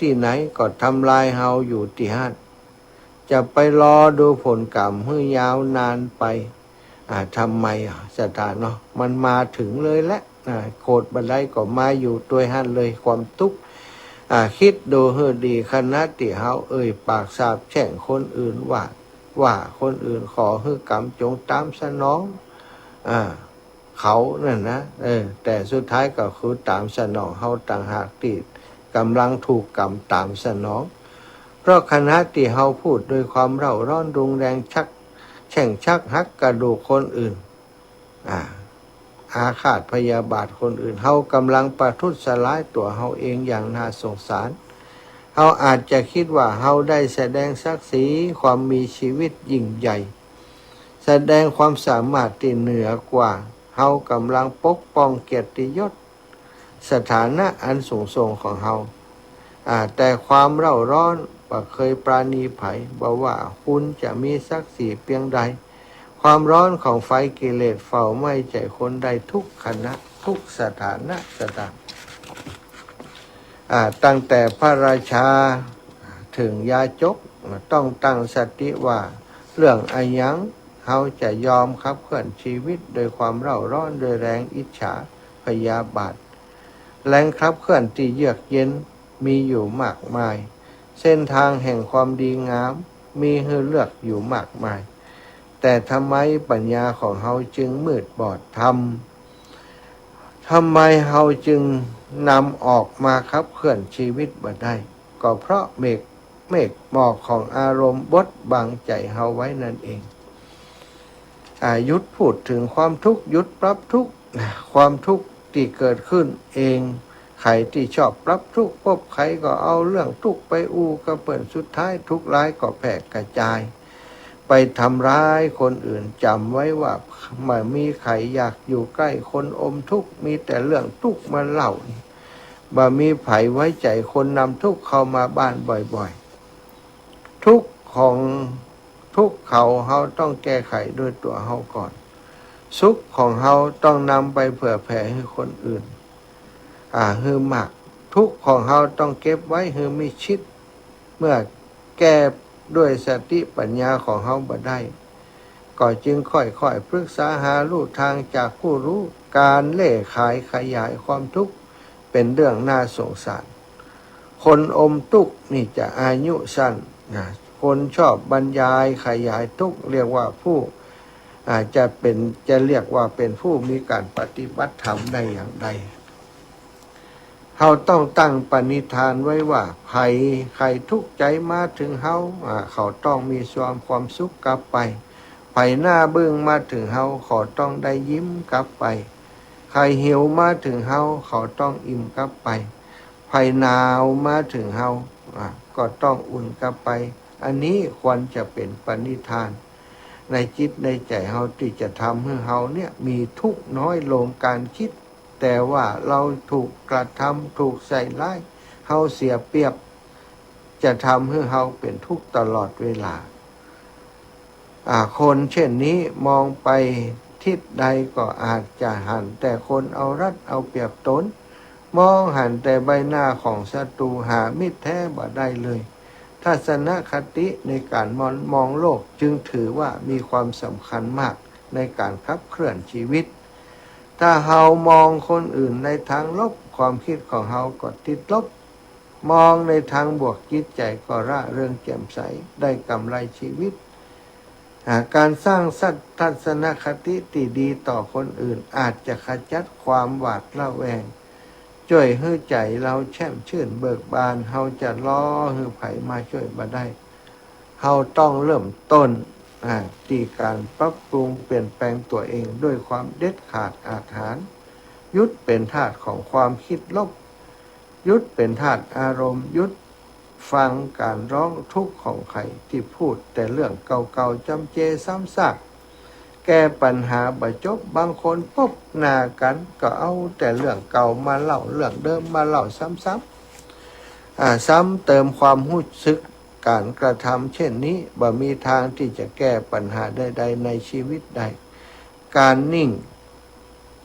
ที่ไหนก็ทำลายเฮาอยู่ที่หันจะไปรอดูผลกรรมให้ยาวนานไปทำไมสถานเนาะมันมาถึงเลยแหละโคตรบันไดก็มาอยู่ตัวหันเลยความทุกข์คิดดูให้ดีขณะที่เฮาปากสาบแช่งคนอื่นว่าคนอื่นขอให้กรรมจงตามสนองเขานั่นนะแต่สุดท้ายก็คือตามสนองเฮาต่างหากที่กำลังถูกกรรมตามสนองเพราะขณะที่เฮาพูดโดยความเร่าร้อนรุนแรงแช่งชักหักกระดูกคนอื่นอาฆาตพยาบาทคนอื่นเฮากำลังประทุษร้ายตัวเฮาเองอย่างน่าสงสารเฮาอาจจะคิดว่าเฮาได้แสดงศักดิ์ศรีความมีชีวิตยิ่งใหญ่แสดงความสามารถที่เหนือกว่าเฮากำลังปกป้องเกียรติยศสถานะอันสูงส่งของเฮาแต่ความเร่าร้อนบ่เคยปราณีไผบ่ว่าคุณจะมีศักดิ์ศรีเพียงใดความร้อนของไฟกิเลสเฝ้าไหม้ใจคนใดทุกขณะทุกสถานะตั้งแต่พระราชาถึงยาจกต้องตั้งสติว่าเรื่องอายังเขาจะยอมขับเคลื่อนชีวิตโดยความเร่าร้อนโดยแรงอิจฉาพยาบาทแรงขับเคลื่อนที่เยือกเย็นมีอยู่มากมายเส้นทางแห่งความดีงามมีให้เลือกอยู่มากมายแต่ทำไมปัญญาของเขาจึงมืดบอดทำไมเขาจึงนำออกมาขับเคลื่อนชีวิตมาได้ก็เพราะเมฆหมอกของอารมณ์บดบังใจเขาไว้นั่นเองยุดพูดถึงความทุกข์ยุดปรับทุกข์ความทุกข์ที่เกิดขึ้นเองใครที่ชอบปรับทุกข์พบใครก็เอาเรื่องทุกข์ไปก็เปิดสุดท้ายทุกข์ร้ายก็แผ่กระจายไปทำร้ายคนอื่นจำไว้ว่าไม่มีใครอยากอยู่ใกล้คนอมทุกข์มีแต่เรื่องทุกข์มาเล่าบ่มีไผไว้ใจคนนำทุกข์เข้ามาบ้านบ่อยๆทุกข์ของทุกข์เขาต้องแก้ไขด้วยตัวเขาก่อนสุขของเขาต้องนำไปเผื่อแผ่ให้คนอื่นฮือมากทุกข์ของเขาต้องเก็บไว้ฮือมิชิดเมื่อแก้ด้วยสติปัญญาของเขาบ่ได้ก็จึงค่อยๆปรึกษาหาลู่ทางจากผู้รู้การเล่ขายขยายความทุกข์เป็นเรื่องน่าสงสารคนอมทุกข์นี่จะอายุสั้นคนชอบบรรยายขยายทุกข์เรียกว่าผู้จะเรียกว่าเป็นผู้มีการปฏิบัติธรรมได้อย่างใดเขาต้องตั้งปณิธานไว้ว่าใครทุกข์ใจมาถึงเขาต้องมีความสุขกลับไปไผหน้าบึ้งมาถึงเขาต้องได้ยิ้มกลับไปใครหิวมาถึงเขาต้องอิ่มกลับไปไผหนาวมาถึงก็ต้องอุ่นกลับไปอันนี้ควรจะเป็นปณิธานในจิตในใจที่จะทำให้เนี่ยมีทุกข์น้อยลงการคิดแต่ว่าเราถูกกระทำถูกใส่ร้ายเสียเปรียบจะทำให้เป็นทุกข์ตลอดเวลาคนเช่นนี้มองไปทิศใดก็อาจจะหันแต่คนเอารัดเอาเปรียบตนมองหันแต่ใบหน้าของศัตรูหามิตรแท้บ่ได้เลยทัศนคติในการมองโลกจึงถือว่ามีความสำคัญมากในการขับเคลื่อนชีวิตถ้าเรามองคนอื่นในทางลบความคิดของเราก็ติดลบมองในทางบวกจิตใจก็ร่าเริงแจ่มใสได้กำไรชีวิตการสร้างทัศนคติที่ดีต่อคนอื่นอาจจะขจัดความหวาดระแวงช่วยให้ใจเราแช่มชื่นเบิกบานเราจะล้อให้ไผมาช่วยมาได้เราต้องเริ่มต้นที่การปรับปรุงเปลี่ยนแปลงตัวเองด้วยความเด็ดขาดอาถรรพ์ยุดเป็นธาตุของความคิดลบยุดเป็นธาตุอารมณ์ยุดฟังการร้องทุกข์ของใครที่พูดแต่เรื่องเก่าๆจำเจซ้ำซากแก้ปัญหาบ่จบบางคนพบหน้ากันก็เอาแต่เรื่องเก่ามาเล่าเรื่องเดิมมาเล่าซ้ำซ้ำเติมความรู้สึกการกระทำเช่นนี้บ่มีทางที่จะแก้ปัญหาใดๆในชีวิตใดการนิ่ง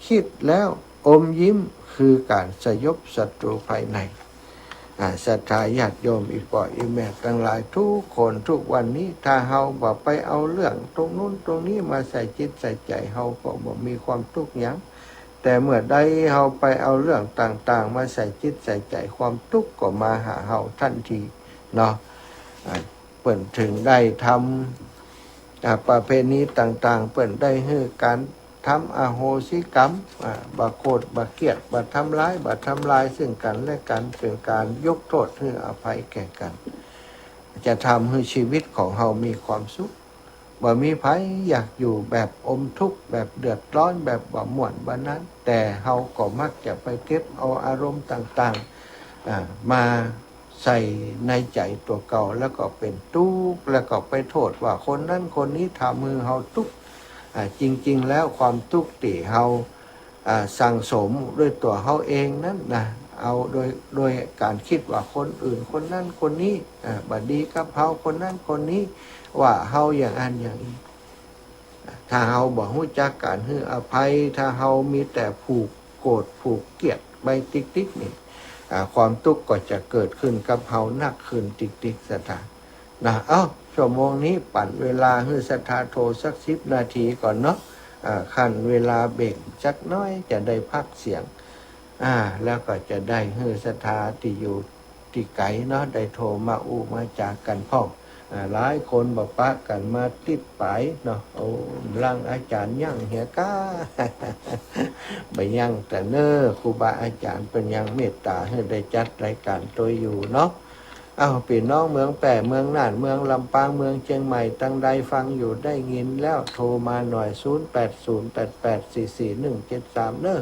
คิดแล้วอมยิ้มคือการสยบศัตรูภายใน ศรัทธาญาติโยมอีกป่ออีแม่ทั้งหลายทุกคนทุกวันนี้ถ้าเฮาบ่ไปเอาเรื่องตรงนู้นตรงนี้มาใส่จิตใส่ใจเฮาก็บ่มีความทุกข์หยังแต่เมื่อใดเฮาไปเอาเรื่องต่างๆมาใส่จิตใส่ใจความทุกข์ก็มาหาเฮาทันทีเนาะเปิ่นถึงได้ทำประเพณีต่างๆเปิ่นได้ให้การทำอโหสิกรรมบาโคตรบาเกียรติบาทำร้ายซึ่งกันและกันเป็นการยกโทษให้อภัยแก่กันจะทำให้ชีวิตของเฮามีความสุขบ่มีไผอยากอยู่แบบอมทุกข์แบบเดือดร้อนแบบบ่ม่วนบ่นั้นแต่เฮาก็มักจะไปเก็บเอาอารมณ์ต่างๆมาใส่ในใจตัวเก่าแล้วก็เป็นทุกข์แล้วก็ไปโทษว่าคนนั้นคนนี้ทำมือเฮาทุกข์จริงๆแล้วความทุกข์ที่เฮาสั่งสมด้วยตัวเฮาเองนั้นนะเอาโดยการคิดว่าคนอื่นคนนั้นคนนี้บัดดีกับเฮาคนนั้นคนนี้ว่าเฮาอย่างอันอย่างนี้ถ้าเฮาบ่รู้จักการให้อภัยถ้าเฮามีแต่ผูกโกรธผูกเกลียดใบติ๊กๆนี่ความทุกข์ก็จะเกิดขึ้นกับเฮานักขึ้นติ๊กๆสถานนะชั่วโมงนี้ปั่นเวลาให้ศรัทธาโทรสัก10 นาทีก่อนเนาะขั้นเวลาเบรกจักน้อยจะได้พักเสียงแล้วก็จะได้ให้ศรัทธาที่อยู่ที่ไกลเนาะได้โทรมามาจากกันพ่อมหลายคนบอกปะกันมาติดไปเนาะโอ้ร่างอาจารย์ยั่งเหียก้า ไปยั่งแต่เน้อครูบาอาจารย์เป็นยังเมตตาให้ได้จัดรายการตัวอยู่เนาะพี่น้องเมืองแปะเมืองน่านเมืองลำปางเมืองเชียงใหม่ตั้งใดฟังอยู่ได้ยินแล้วโทรมาหน่อย0808844173เน้อ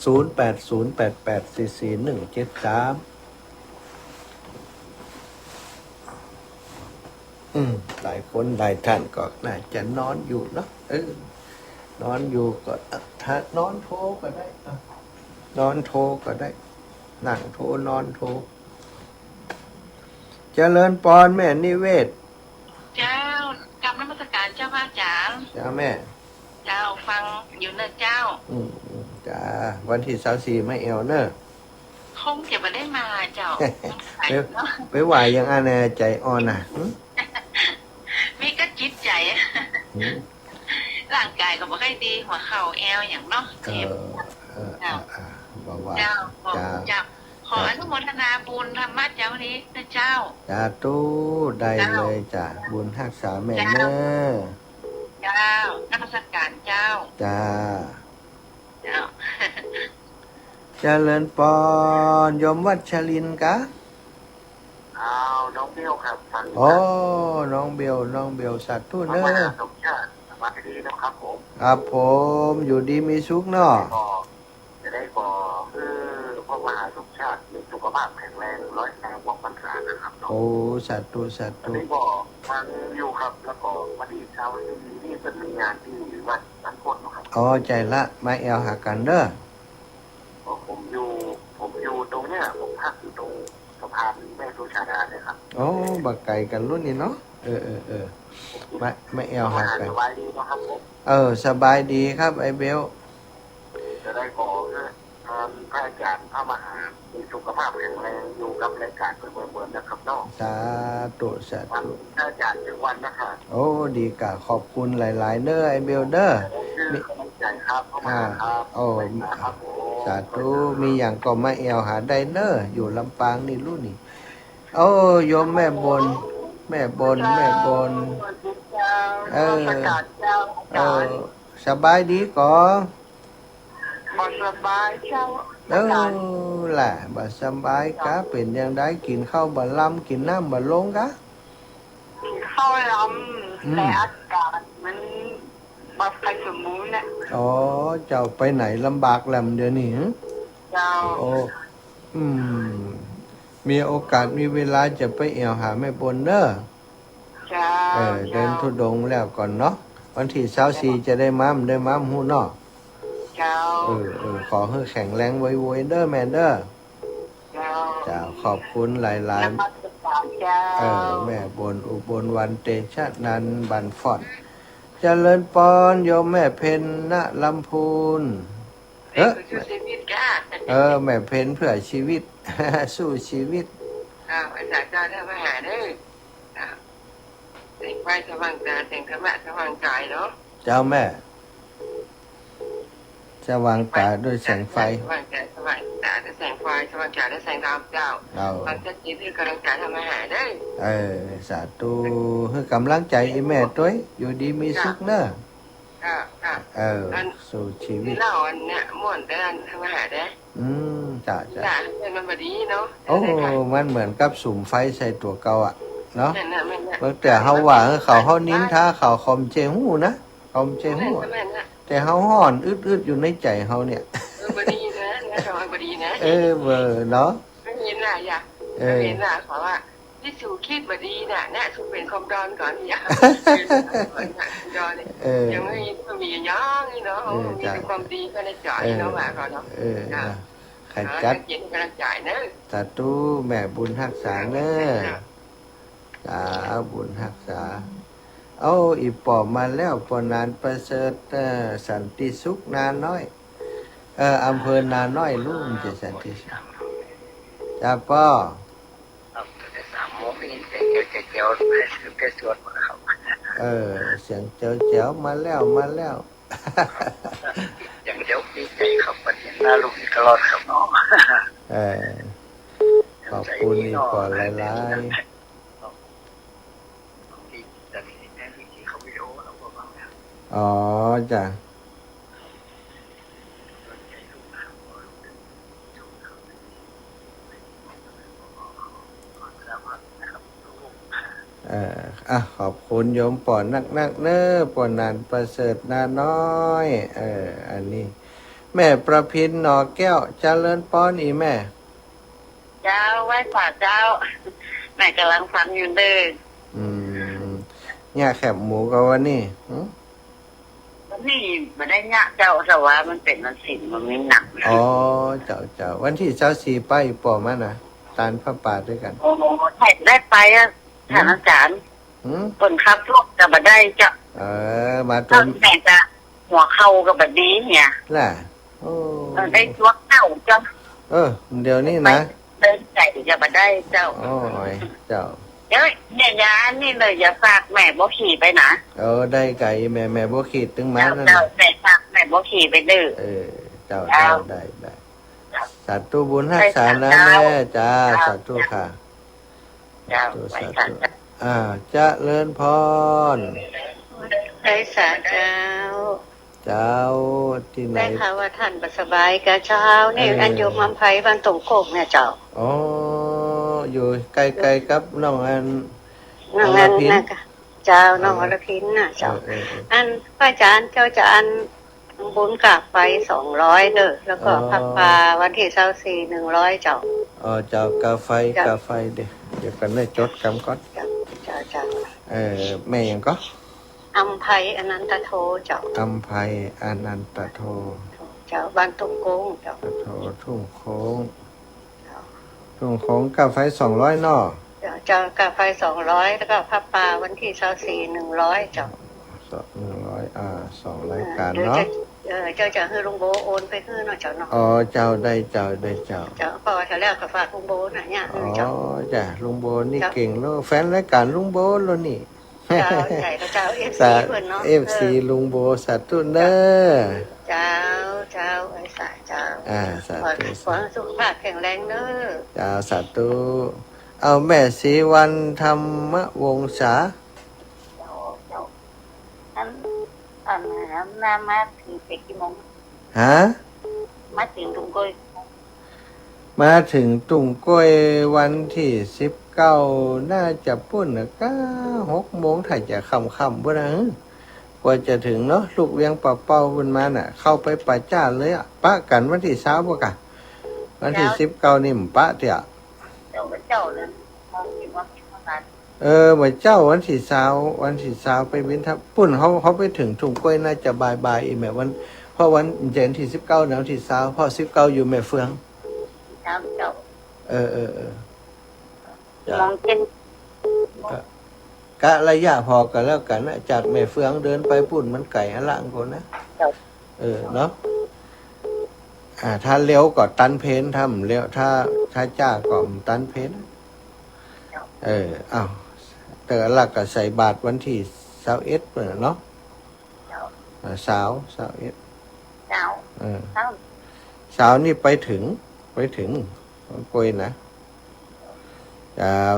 0808844173หลายคนหลายท่านก็น่าจะนอนอยู่เนาะนอนอยู่ก็ถ้านอนโทรก็ได้นอนโทรก็ได้นั่งโทรนอนโทรเจริญพรแม่นิเวศเจ้ากลับนมัสการเจ้าพระอาจารย์จ้าแม่เจ้าฟังอยู่เนอะเจ้าจ้าวันที่24ไม่เอวเนอะคงจะมาได้มาเจ้าไปไหวยังอาแน่ใจอ่อนน่ะมีก็จิตใจร่างกายก็บ่ค่อยดีหัวเข่าแอวอย่างเนาะเจ็บเจ้าขออนุโมทนาบุญธรรมะเจ้านี้นะเจ้าจ้าตู้ได้เลยจ้าบุญรักษาแม่เนอะเจ้านมัสการเจ้าจ้าเจ้าเจริญพรยมวัชรินทร์กะน้องเบลครับน้องเบลสัตว์ตู้เนอะสมชาติสวัสดีนะครับผมครับผมอยู่ดีมีสุขเนาะจะได้บอกคือพ่อมหาสมชาติมีสุขภาพแข็งแรง100 วันพรรษานะครับโอ้สัตว์ตู้ได้บอกฟังอยู่ครับแล้วก็วันที่เช้าที่เป็นงานที่วัดสันพลนะครับใจละมาแอลหากันเด้อผมอยู่ตรงเนี้ยผมพักอยู่ตรงสะพานแม่สุชาดาเนี่ยครับบักไก่กันรุ่นนี้เนาะไม่แอลหากันสบายดีนะครับผมสบายดีครับไอเบลจะได้ขอพระอาจารย์พระมหามีสุขภาพแข็งแรงอยู่กับรายการเปิดนะครับน้องสาธุพระอาจารย์ถึงวันนะครับดีกะขอบคุณหลายๆเด้อไอเบลเด้อมีกำลังใจครับครับสาธุมีอย่างก็มาแอลหาได้เด้ออยู่ลำปางนี่รุ่นนี่โยมแม่บนสบายดีก่อสบายเจ้าแหละบ่สบายกะเป็นยังได้กินข้าวบ่ลำกินน้ำบ่ลงกะกินข้าวลำแต่อากาศมันบ่ค่อยสมบูรณ์นะเจ้าไปไหนลำบากลำเดี๋ยวนี้เจ้ามีโอกาสมีเวลาจะไปแอวหาแม่บนเด้อเดินธุดงค์แล้วก่อนเนาะวันที่24จะได้ม้ามฮู้เนาะขอให้แข็งแรงไวๆเด้อแม่เด้อเจ้าขอบคุณหลายๆแม่บนอุบลวันเตชะนันบันฟอด เจริญปอนโยมแม่เพ็ญณลำพูน เด็กคือชีวิตก้า แม่เพ็ญเพื่อชีวิต สู้ชีวิต ภาษาเจ้าท่านมหาเด้อเสียงไฟสว่างตาเสียงธรรมะสว่างกายเนาะ เจ้าแม่จะวางตาด้วยแสงไฟ สว่างใจสว่างตาด้วยแสงไฟสว่างใจด้วยแสงดาวเจ้า เอา บางท่านจิตคือกำลังใจทำอาหารได้ สาธุให้กำลังใจไอ้แม่ตัวอยู่ดีมีสุขเนอะ ค่ะ สู่ชีวิ นี่ ต เล่าอันเนี้ยม่วนแต่ทำอาหารได้ จ้า จ้าเป็นมันบดีเนาะ โอ้มันเหมือนกับสุมไฟใส่ตัวเก่าอ่ะเนาะ นั่นน่ะแม่น่ะ เมื่อแต่เฮาว่าเขานิ้นท้าเขาคอมเจหูนะคอมเจหู แม่น่ะ แต่เฮาห่อนอึดๆอยู่ในใจเฮาเนี่ย บดีนะนะทำบดีนะ เบอร์เนาะ ไม่เห็นน่ะอย่าไม่เห็นน่ะเพราะว่าที่สู่คิดบดีน่ะน่ะสู่เป็นคอมดอนก่อนอย่าดอนยังไม่มีย่องนี่เนาะมีความดีก็ในใจเนาะว่าก่อนเนาะ ขันจัด เย็นกำลังใจเนอะ สาธุแม่บุญรักษาเนอะสาบุญรักษาเอาอีปอบมาแล้วปอนานประเสริฐสันติสุขนาน้อยอำเภอนาน้อยลุ่มจะสันติสุขจ้าป้อ 3 โมงนี่เจียวไปสวดมาครับ เสียงเจ๋วๆมาแล้ว อย่างเดียวดีใจครับวันนี้น่าลูกตลอดครับเนาะ ขอบคุณอีกก่อนหลาย ที่แต่ที่แม่ที่เขาวิดีโอเราก็ฟังแล้ว ๆอ๋อจ้ะขอบคุณโยมปอนนักเน้อปอนนานประเสริฐนาน้อยอันนี้แม่ประพินหนอแก้วเจริญป้อนอีแม่ เจ้าไหว้ฝ่าเจ้าแม่กำลังฟังอยู่เด้อ เนี่ยแคบหมูก็วันนี้ วันนี้มาได้ยะเจ้าแต่ว่ามันเป็นวันศิลป์มันไม่หนัก อ๋อเจ้าวันที่24ไปปอมานะตานพระป่าด้วยกัน โอ้โหแท็กได้ไปอ่ะท่านอาจารย์ คนขับรถกับบัได้เจ้า มาตร ท่าง นแม่จะหัวเข่ากับบัดดีเนี่ย ล่ะโอ้ ได้ตัวเข่าเจ้า เดี๋ยวนี้นะ เดินใจกับบัได้เจ้า โอ้ยเจ้า เดี๋ยวเนี่ยยานี่เลยอย่าฝากแม่บ่ขี่ไปนะ ได้ไก่แม่บ่ขีดถึงมา เจ้า นั่น เจ้าแม่ฝากแม่บ่ขี่ไปเด้อ เจ้าได้สาธุบุญรักษานะแม่จ้าสาธุค่ะ เจ้าไปกัน จะเลิญพร ได้สาเจ้า เจ้าที่ไหน ได้ข่าวว่าท่านประสบายกับเจ้านี่อันโยมอัมไพบ้านตรงโคกเนี่ยเจ้า อ๋ออยู่ใกล้ๆกับน้องอัน น้องอันนะเจ้าน้องอรพินน่ะเจ้าอันพระอาจารย์เจ้าจะอันบุญกลับไป200เด้อแล้วก็พักปลาวันที่24 100เจ้า เจ้ากาไฟเดี๋ยวกันได้จดกำก่อน เจ้า แม่ยังก็ อัมไพอนันตโทเจ้า อัมภัยอนันตโท เจ้าบ้านตรงโกงเจ้า โททุ่งโค้งกาไฟ200นอ เจ้ากลับไป200แล้วก็พักปลาวันที่24 100เจ้า 200 2รายการเนาะ เจ้าจะให้ลุงโบโอนไปให้เนาะเจ้าเนาะ เจ้าได้เจ้า เจ้าพอจะแล้วก็ฝากลุงโบน่ะเนี่ยเจ้า จ้ะลุงโบนี่เก่งแล้วแฟนรายการลุงโบแล้วนี่ เจ้าใหญ่ก็เจ้า FC เพิ่นเนาะ FC ลุงโบสาธุเนอ เจ้าไอ้สาเจ้า สาธุ ขอสุขภาพแข็งแรงเด้อ เจ้าสาธุเอาแม่ศรีวันธรรมวงศา อันน้ามาถึงกี่โมง ฮะ มาถึงตรงก้อย มาถึงตุงกล้วยวันที่19น่าจะปุ้นนะก็6 โมงถ้าจะค่ำๆบ่นะกว่าจะถึงเนาะลูกเวียงปะเป้าบนมาน่ะเข้าไปป่าจ้าเลยอ่ะปะกันวันที่20บ่กะวันที่19นี่มปะเตี่ย เจ้าเลยมองเห็นว่าเป็นนั้น เหมือนเจ้าวันที่20ไปบินทับปุ้นเขาไปถึงตุงกล้วยน่าจะบ่ายๆอีแม่วันเพราะวันเย็นที่19นะวันที่20เพราะ19อยู่แม่เฟือง เจ้า จ้ะ มองเป็น กะระยะพอกันแล้วกันนะจากแม่เฟืองเดินไปปุ่นมันไก่หล่างคนนะเนาะถ้าเลี้ยวก็ตันเพนทำเลี้ยวถ้าจ้าก็ตันเพนอ้าวแต่ละก็ใส่บาทวันที่21เนาะสาว21สาวนี่ไปถึงกวยนะ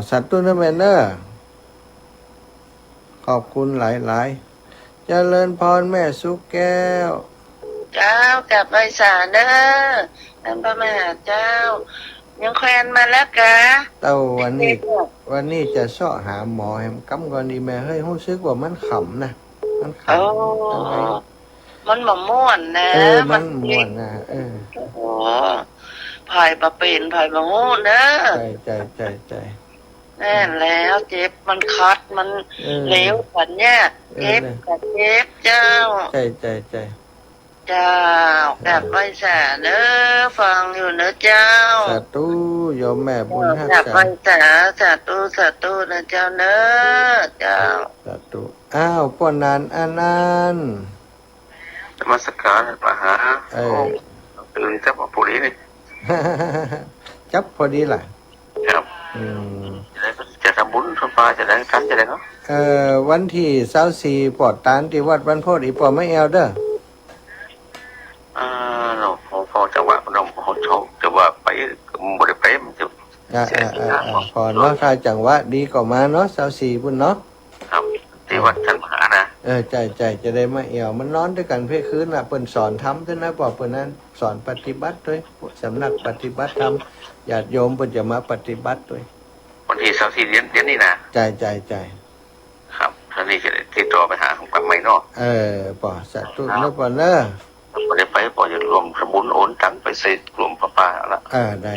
สัตว์ตุ้นแมนเนอร์ขอบคุณหลายๆเจริญพรแม่สุกแก้วเจ้ากลับไปศาลเด้อท่านพระมหาเจ้ายังแควนมาแล้วกะเต้าวันนี้จะเสาะหาหมอแหมกำก่อนดีแม่เฮ้ยรู้สึกว่ามันขำนะมันขำจังไงมันบ่ม่วนนะมันม่วนนะโอ้ไผ่บ่เป็นไผ่บ่ฮู้เด้อใจแน่นแล้วเจ็บมันคัดมันเหลวสัญญาเจ็บกับเจ็บเจ้าใจเจ้ากลับไปศาลเด้อฟังอยู่เนอะเจ้าสาธุโยมแม่บุญฮักษากลับไปสาธุนะเจ้าเนอะเจ้าสาธุอ้าวป้อนานอานันต์นมัสการพระมหาตื่นจับพอดีนี่จับพอดีล่ะครับจะทำบุญทำปลาจะได้กันจะได้เนาะวันที่24ปอดตานที่วัดบ้านโพธิ์อีปอไม่แอลเด้อเราพอจังหวะเราพอโชคแต่ว่าไปบริเวณมันจะพอเนาะถ้าจังหวะดีก็มาเนาะ24พุ่นเนาะครับที่วัดท่านมหานะใจจะได้มาแอวมันนอนด้วยกันเพื่อคืนน่ะเปิ้นสอนทำด้วยนะบอกเปิ้นนั้นสอนปฏิบัติด้วยสำนักปฏิบัติธรรมญาติโยมเปิ้นจะมาปฏิบัติด้วยวันที่24เดือนนี้นะใจครับท่านนี้จะติดต่อไปหาของปังไม้นอกปอสาธุนะปอเนอะพอได้ไปพอจะรวมสมุนโอนตังไปใส่รวมป้าละได้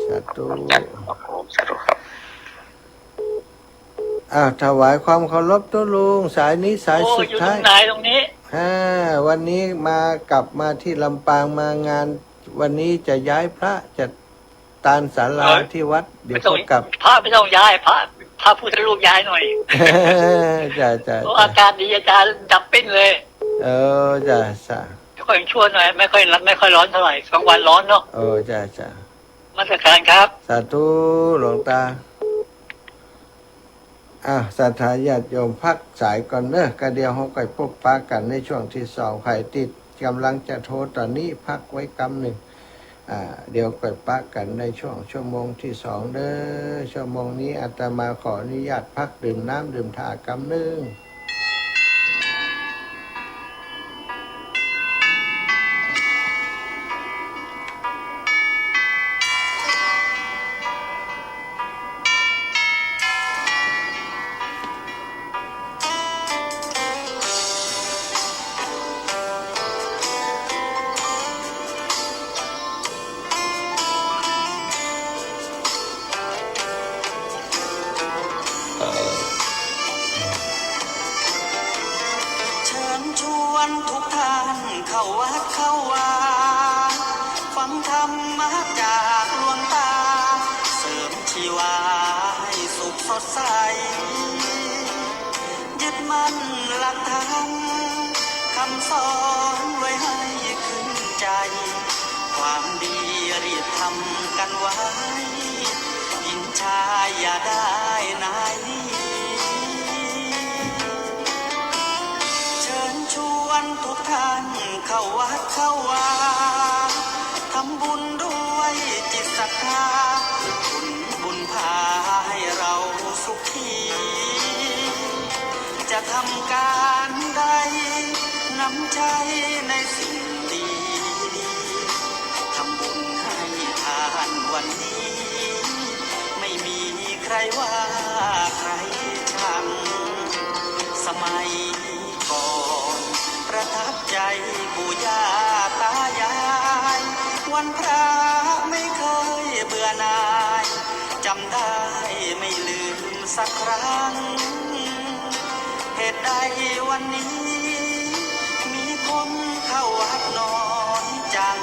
สาธุสาธุครับถวายความเคารพตัวลุงสายนี้สายสุดท้ายตรงนี้วันนี้กลับมาที่ลำปางมางานวันนี้จะย้ายพระจะตานศาลาที่วัดเดี๋ยวกลับพระไม่ต้องย้ายพระพุทธรูปย้ายหน่อยจ้ะอาการดีอาการดับปิ้นเลยจ้ะค่อยชั่วหน่อยไม่ค่อยร้อนเท่าไหร่กลางวันร้อนเนาะจ้ะมาสักการครับสาธุหลวงตาศรัทธาญาติโยมพักสายก่อนเนอะกระเดียวเขาก็พบปะกันในช่วงที่2ใครติดกำลังจะโทรตอนนี้พักไว้กำหนึ่งเดี๋ยวก็ปะกันในช่วงชั่วโมงที่2เด้อชั่วโมงนี้อาตมาขออนุญาตพักดื่มน้ำดื่มท่ากำหนึ่งทุกท่านเข้าวัดเข้าวาฟังธรรมะจากหลวงตาเสริมชีวาให้สุขสดใสยึดมั่นหลักธรรมคำสอนไว้ให้ขึ้นใจความดีรีบทำกันไว้อินชาอย่าได้นายนี้ทุกท่านเข้าวัดเข้าวาทำบุญด้วยจิตศรัทธาบุญพาให้เราสุขีจะทำการใดนำใจในสิ่งดีทำบุญให้ทานวันนี้ไม่มีใครว่าใครชังสมัยก่อนประทับใจปู่ย่าตายายวันพระไม่เคยเบื่อหน่ายจำได้ไม่ลืมสักครั้งเหตุใดวันนี้มีคนเข้าวัดน้อยจัง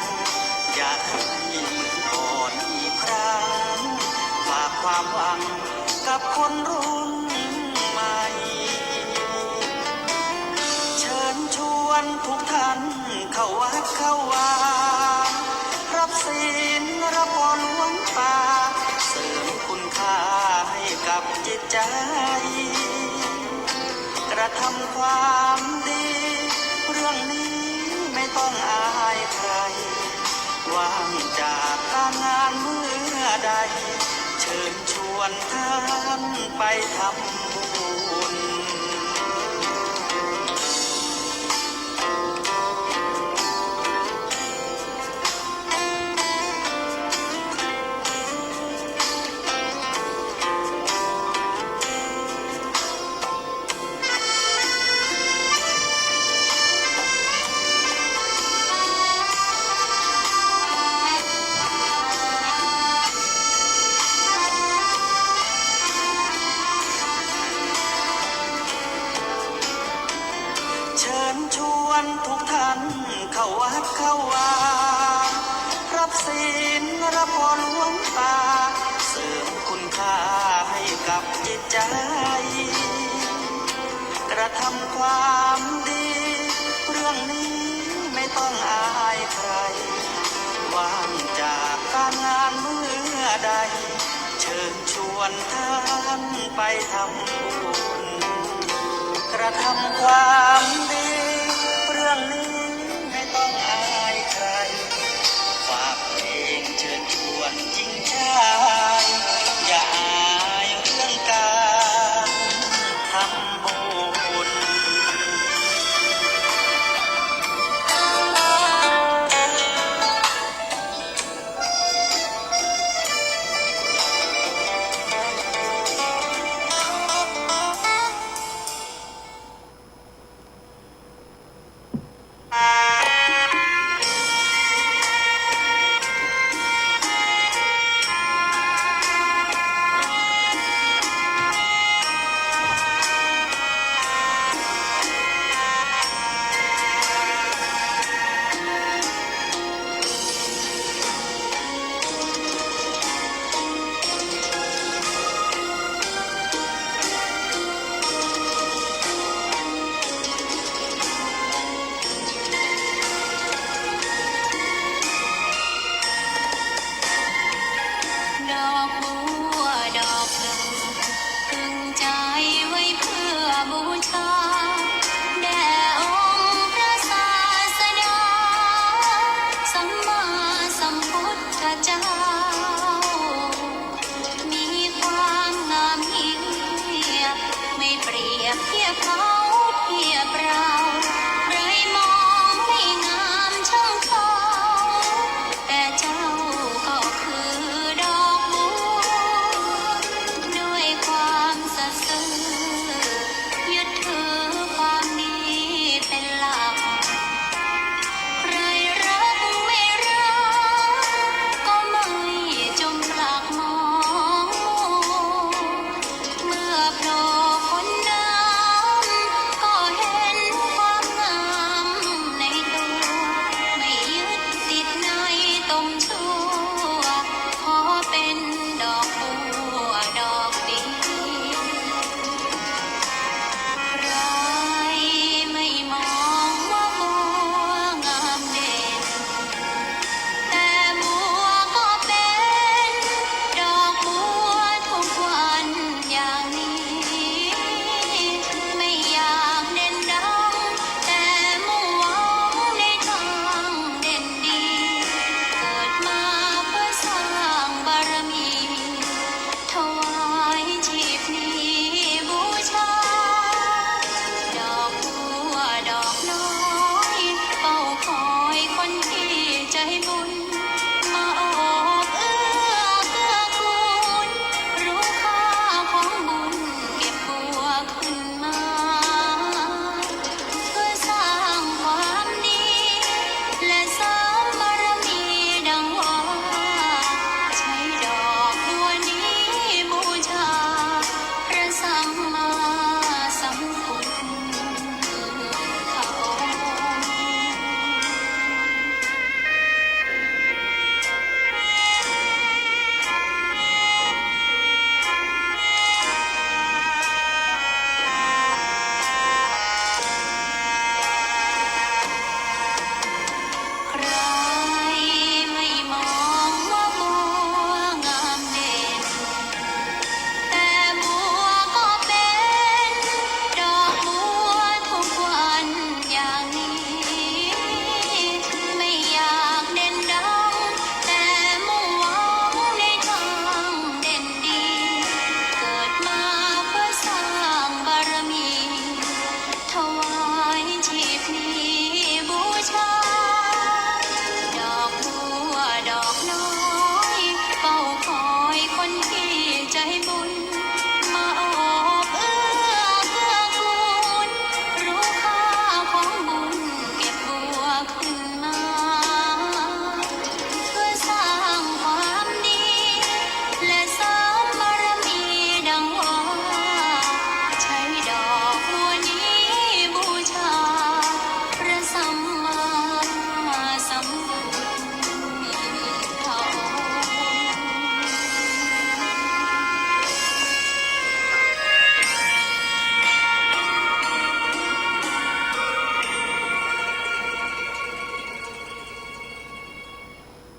อยากให้เหมือนก่อนอีกครั้งฝากความหวังกับคนรุ่นใหม่ เข้าวารับศีลรับพรหลวงตาเสริมคุณค่าให้กับจิตใจกระทำความดีเรื่องนี้ไม่ต้องอายใครว่างจากการงานเมื่อใดเชิญชวนท่านไปทำบุญเชิญชวนทุกท่านเข้าวัดเข้าวารับศีลรับพรหลวงตาเสริมคุณค่าให้กับจิตใจกระทำความดีเรื่องนี้ไม่ต้องอายใครว่างจากการงานเมื่อใดเชิญชวนท่านไปทำบุญกระทำความดีเรื่องนี้ไม่ต้องอายใครฝากเพลงเชิญชวนจริงชายอย่าอายเรื่องการทำบุญ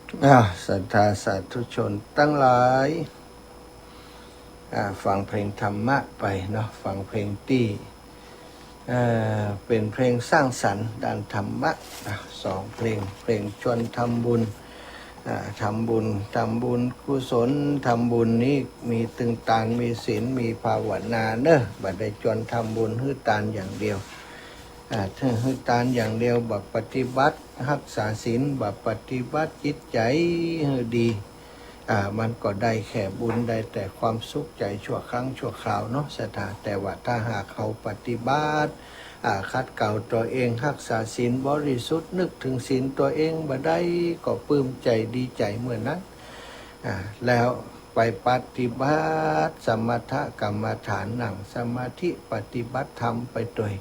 ศรัทธาสาธุชนตั้งหลายฟังเพลงธรรมะไปเนาะฟังเพลงที่เป็นเพลงสร้างสรรค์ด้านธรรมะ2 เพลงชวนทำบุญทำบุญกุศลทำบุญนี้มีตึงตานมีศีลมีภาวนาเนอะบัดได้ชวนทำบุญฮื้อตานอย่างเดียวถ้าฮื้อตานอย่างเดียวบัดปฏิบัติรักษาศีลบัดปฏิบัติจิตใจให้ดีมันก็ได้แค่บุญได้แต่ความสุขใจชั่วครั้งชั่วคราวเนาะสถาแต่ว่าถ้าหากเขาปฏิบัติคัดเก่าตัวเองรักษาศีลบริสุทธิ์นึกถึงศีลตัวเองบ่ได้ก็ปลื้มใจดีใจเมื่อนั้นแล้วไปปฏิบัติสมถกรรมฐานนั่งสมาธิปฏิบัติธรรมไปด้วย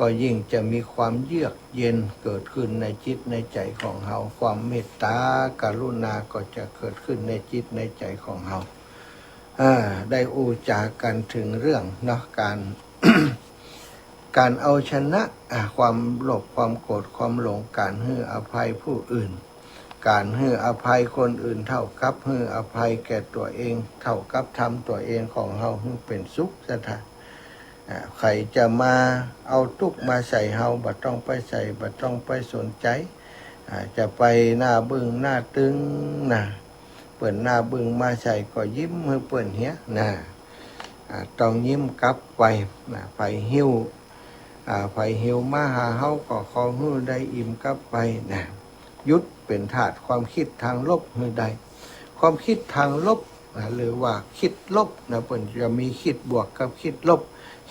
ก็ยิ่งจะมีความเยือกเย็นเกิดขึ้นในจิตในใจของเราความเมตตากรุณาก็จะเกิดขึ้นในจิตในใจของเราได้อูจากันถึงเรื่องเนาะการ การเอาชนะความโลภความโกรธความหลงการให้อภัยผู้อื่นการให้อภัยคนอื่นเท่ากับให้อภัยแก่ตัวเองเท่ากับทำตัวเองของเราให้เป็นสุขซะท่าใครจะมาเอาทุกข์มาใส่เฮาบ่ต้องไปใส่บ่ต้องไปสนใจจะไปหน้าบึ้งหน้าตึงเปิ่นหน้าบึ้งมาใส่ก็ยิ้มให้เปิ่นเหี้ยต้องยิ้มกลับไปไปหิ้วไปหิวมาหาเฮาก็ขอฮื้อได้อิ่มกลับไปยุดเป็นธาตุความคิดทางลบฮื้อได้ความคิดทางลบหรือว่าคิดลบเปิ่นจะมีคิดบวกกับคิดลบ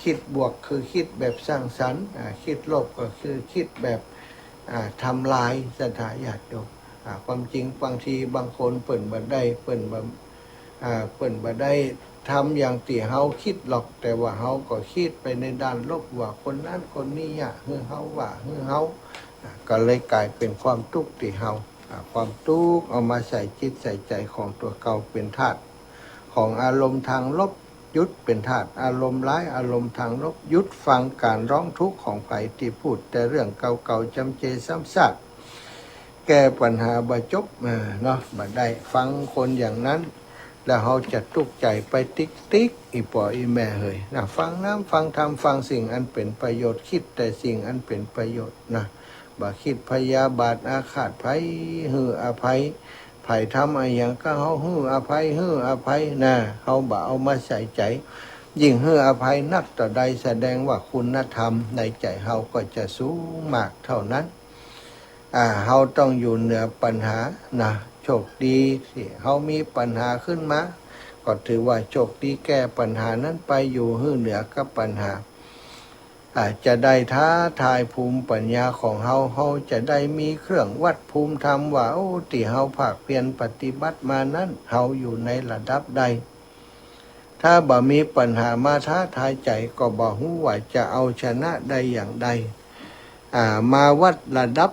คิดบวกคือคิดแบบสร้างสรรค์คิดลบก็คือคิดแบบทำลายสถาญาติโยมความจริงบางทีบางคนเปิ่นบ่ได้ทำอย่างที่เฮาคิดหรอกแต่ว่าเฮาก็คิดไปในด้านลบว่าคนนั้นคนนี้ฮือเฮาว่าฮือเฮาก็เลยกลายเป็นความทุกข์ที่เฮาความทุกข์เอามาใส่จิตใส่ใจของตัวเก่าเป็นธาตุของอารมณ์ทางลบยุดเป็นธาตุอารมณ์ร้ายอารมณ์ทางลบยุดฟังการร้องทุกข์ของไผที่พูดแต่เรื่องเก่าๆจำเจซ้ำซากแก้ปัญหาบ่จบเนาะบ่ได้ฟังคนอย่างนั้นแล้วเขาจะทุกข์ใจไปติ๊กอีปออีแม่เฮยฟังน้ำฟังธรรมฟังสิ่งอันเป็นประโยชน์คิดแต่สิ่งอันเป็นประโยชน์บ่คิดพยาบาทอาฆาตไผฮืออภัยไผทำอะไรอย่างก็เขาฮืออภัยเขาบ่เอามาใส่ใจยิ่งฮืออภัยนักต่อใดแสดงว่าคุณธรรมในใจเขาก็จะสูงมากเท่านั้นเขาต้องอยู่เหนือปัญหาโชคดีที่เขามีปัญหาขึ้นมาก็ถือว่าโชคดีแก้ปัญหานั้นไปอยู่เหนือกับปัญหาจะได้ท้าทายภูมิปัญญาของเขาจะได้มีเครื่องวัดภูมิธรรมว่าที่เขาภาคเพียรปฏิบัติมานั้นเขาอยู่ในระดับใดถ้าบ่มีปัญหามาท้าทายใจก็บ่ฮู้ว่าจะเอาชนะได้อย่างใดมาวัดระดับ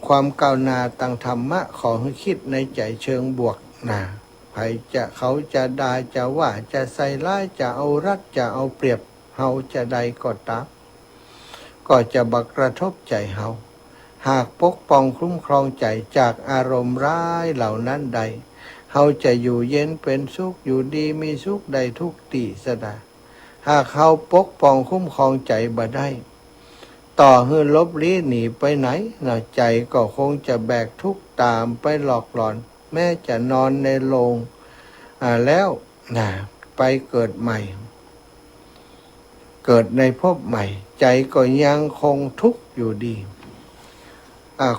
ความก้าวหน้าทางธรรมะขอให้คิดในใจเชิงบวกใครเขาจะด่าจะว่าจะใส่ร้ายจะเอารัดจะเอาเปรียบเฮาจะใดก็ตามก็จะบักกระทบใจเฮาหากปกป้องคุ้มครองใจจากอารมณ์ร้ายเหล่านั้นใดเฮาจะอยู่เย็นเป็นสุขอยู่ดีมีสุขใดทุกตีสดาหากเฮาปกป้องคุ้มครองใจบ่ได้ต่อให้ลบลี้หนีไปไหนใจก็คงจะแบกทุกข์ตามไปหลอกหลอนแม้จะนอนในโลงแล้วไปเกิดใหม่เกิดในภพใหม่ใจก็ยังคงทุกข์อยู่ดี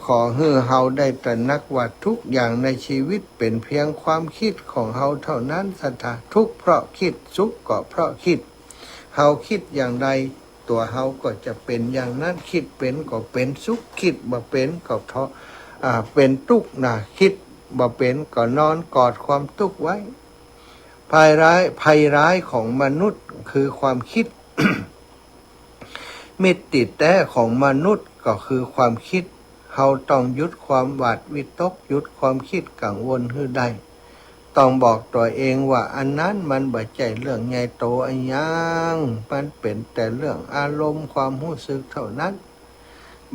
ขอให้เฮาได้ตระหนักว่าทุกอย่างในชีวิตเป็นเพียงความคิดของเฮาเท่านั้นสัทธาทุกข์เพราะคิดสุขก็เพราะคิดเฮาคิดอย่างใดตัวเฮาก็จะเป็นอย่างนั้นคิดเป็นก็เป็นสุขคิดบ่เป็นก็เป็นทุกข์คิดบ่เป็นก็นอนกอดความทุกข์ไว้ภัยร้ายของมนุษย์คือความคิด มิตรติดแท้ของมนุษย์ก็คือความคิดเฮาต้องหยุดความหวาดวิตกหยุดความคิดกังวลให้ได้ต้องบอกตัวเองว่าอันนั้นมันบ่ใช่เรื่องใหญ่โตอันยังมันเป็นแต่เรื่องอารมณ์ความรู้สึกเท่านั้น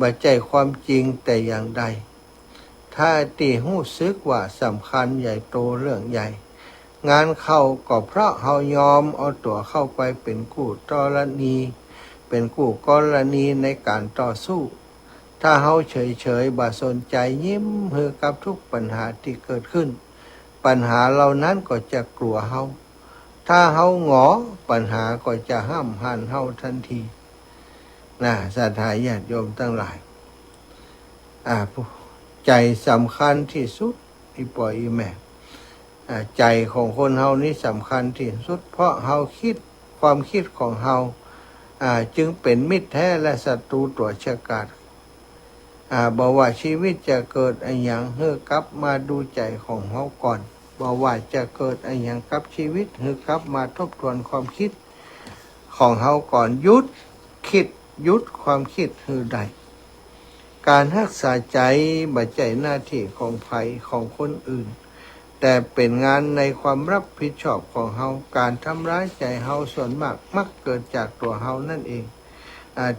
บ่ใช่ความจริงแต่อย่างใด ถ้าตีหู้ซึกว่าสำคัญใหญ่โตเรื่องใหญ่งานเข้าก็เพราะเฮายอมเอาตัวเข้าไปเป็นกู้กรณีเป็นกู้กรณีในการต่อสู้ถ้าเฮาเฉยๆบ่สนใจยิ้มเฮือกับทุกปัญหาที่เกิดขึ้นปัญหาเหล่านั้นก็จะกลัวเฮาถ้าเฮาหงอปัญหาก็จะห้ามหันเฮาทันทีนะศรัทธาญาติโยมทั้งหลายใจสำคัญที่สุดอีปอยอีแม่ใจของคนเฮานี่สำคัญที่สุดเพราะเฮาคิดความคิดของเฮาจึงเป็นมิตรแท้และศัตรูตัวฉกาจบอกว่าชีวิตจะเกิดอะไรอย่างเฮือกลับมาดูใจของเฮาก่อนบอกว่าจะเกิดอะไรอย่างกับชีวิตเฮือกลับมาทบทวนความคิดของเฮาก่อนหยุดคิดหยุดความคิดคือใดการรักษาใจบ่ใจหน้าที่ของใครของคนอื่นแต่เป็นงานในความรับผิดชอบของเฮาการทำร้ายใจเฮาส่วนมากมักเกิดจากตัวเฮานั่นเอง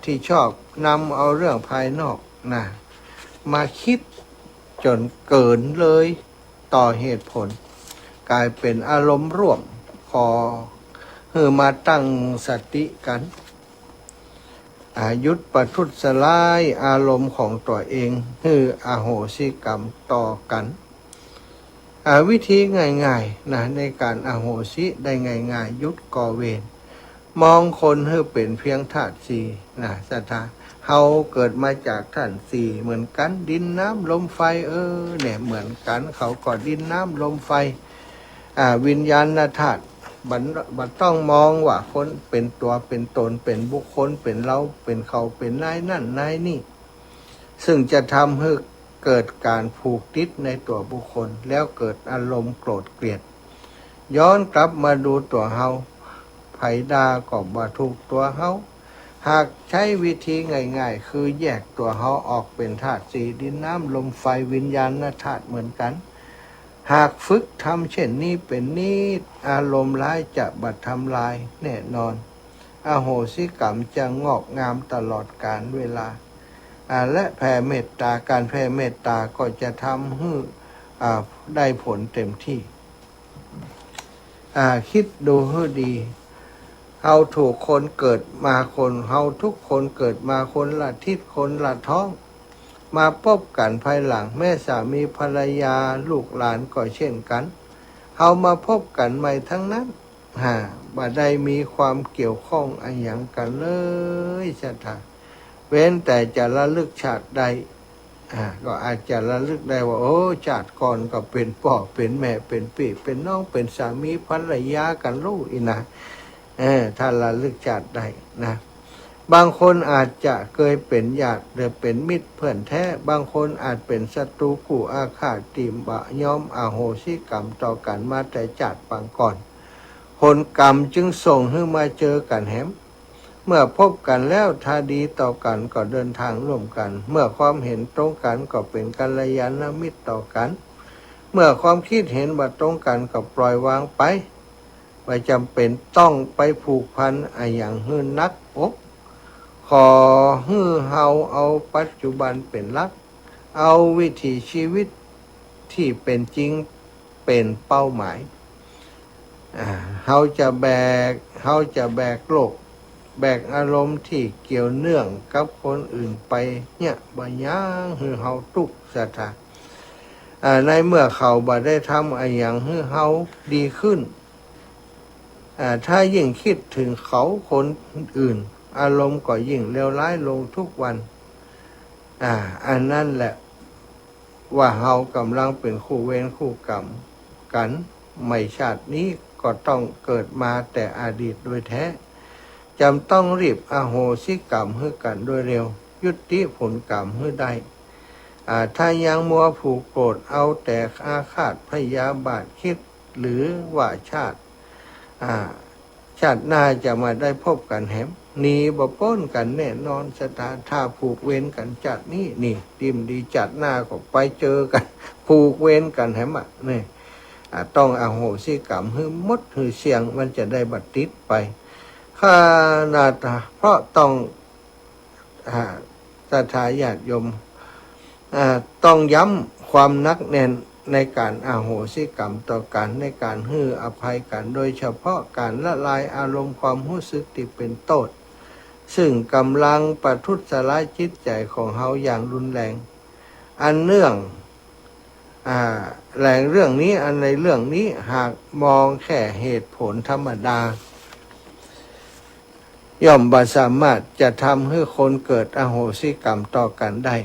ที่ชอบนำเอาเรื่องภายนอกมาคิดจนเกินเลยต่อเหตุผลกลายเป็นอารมณ์ร่วมขอมาตั้งสติกันยุดประทุษร้ายอารมณ์ของตัวเองอโหสิกรรมต่อกันวิธีง่ายๆในการอโหสิได้ง่ายๆยุดก่อเวรมองคนให้เป็นเพียงธาตุสี่ศรัทธาเฮาเกิดมาจากธาตุสี่เหมือนกันดินน้ำลมไฟเนี่ยเหมือนกันเขาก็ดินน้ำลมไฟวิญญาณธาตุบัดต้องมองว่าคนเป็นตัวเป็นตนเป็นบุคคลเป็นเราเป็นเขาเป็นนายนั่นนายนี่ซึ่งจะทำให้เกิดการผูกติดในตัวบุคคลแล้วเกิดอารมณ์โกรธเกลียดย้อนกลับมาดูตัวเฮาไผดาก็บ่ถูกตัวเฮาหากใช้วิธีง่ายๆคือแยกตัวเฮาออกเป็นธาตุสี่ดินน้ำลมไฟวิญญาณธาตุเหมือนกันหากฝึกทำเช่นนี้เป็นนิดอารมณ์ร้ายจะบัดทำลายแน่นอนอโหสิกรรมจะงอกงามตลอดกาลเวลาและแผ่เมตตาการแผ่เมตตาก็จะทำให้ได้ผลเต็มที่คิดดูให้ดีเฮาถูกคนเกิดมาคนเฮาทุกคนเกิดมาคนละทิศคนละท้องมาพบกันภายหลังแม่สามีภรรยาลูกหลานก็เช่นกันเฮามาพบกันใหม่ทั้งนั้นบ่ได้มีความเกี่ยวข้องอะไรอย่างกันเลยสัทธาเว้นแต่จะระลึกชาติใดก็อาจจะระลึกได้ว่าชาติก่อนก็เป็นพ่อเป็นแม่เป็นพี่เป็นน้องเป็นสามีภรรยากันลูกอีนะถ้าระลึกชาติใดนะบางคนอาจจะเคยเป็นญาติหรือเป็นมิตรเพื่อนแท้บางคนอาจเป็นศัตรูคู่อาฆาตติมบะย้อมอโหสิกรรมต่อกันมาแต่ชาติปางก่อนผลกรรมจึงส่งให้มาเจอกันแฮมเมื่อพบกันแล้วถ้าดีต่อกันก็เดินทางร่วมกันเมื่อความเห็นตรงกันก็เป็นกัลยาณมิตรต่อกันเมื่อความคิดเห็นว่าตรงกันก็ปล่อยวางไปไม่จำเป็นต้องไปผูกพันอย่างหื้อนักอกขอฮื้อเฮาเอาปัจจุบันเป็นหลักเอาวิถีชีวิตที่เป็นจริงเป็นเป้าหมายเฮาจะแบกโลกแบกอารมณ์ที่เกี่ยวเนื่องกับคนอื่นไปเนี่ยบ่ย่างฮื้อเฮาทุกศรัทธาในเมื่อเขาบ่ได้ทำอะไรอย่างฮื้อเฮาดีขึ้นถ้ายิ่งคิดถึงเขาคนอื่นอารมณ์ก็ยิ่งเลวร้ายลงทุกวันอันนั้นแหละว่าเฮากำลังเป็นคู่เวรคู่กรรมกันไม่ชาตินี้ก็ต้องเกิดมาแต่อดีตโดยแท้จำต้องรีบอโหสิกรรมให้กันโดยเร็วยุติผลกรรมให้ได้ถ้ายังมัวผูกโกรธเอาแต่อาฆาตพยาบาทคิดหรือว่าชาติหน้าจะมาได้พบกันแหมหนีบ่พ้นกันแน่นอนสถานถ้าผูกเวรกันจัดนี่ดิมดีจัดหน้าก็ไปเจอกันผูกเวรกันแหมนี่ต้องอโหสิกรรมให้มดให้เสียงมันจะได้บัดติดไปข้านาตาเพราะต้องศรัทธาญาติโยมต้องย้ำ ความนักแน่นในการอโหสิกรรมต่อกันในการให้อภัยกันโดยเฉพาะการละลายอารมณ์ความรู้สึกที่เป็นโทษซึ่งกำลังประทุษร้ายจิตใจของเฮาอย่างรุนแรงอันเนื่องแหล่งเรื่องนี้อันในเรื่องนี้หากมองแค่เหตุผลธรรมดาย่อมบ่สามารถจะทำให้คนเกิดอโหสิกรรมต่อกันได้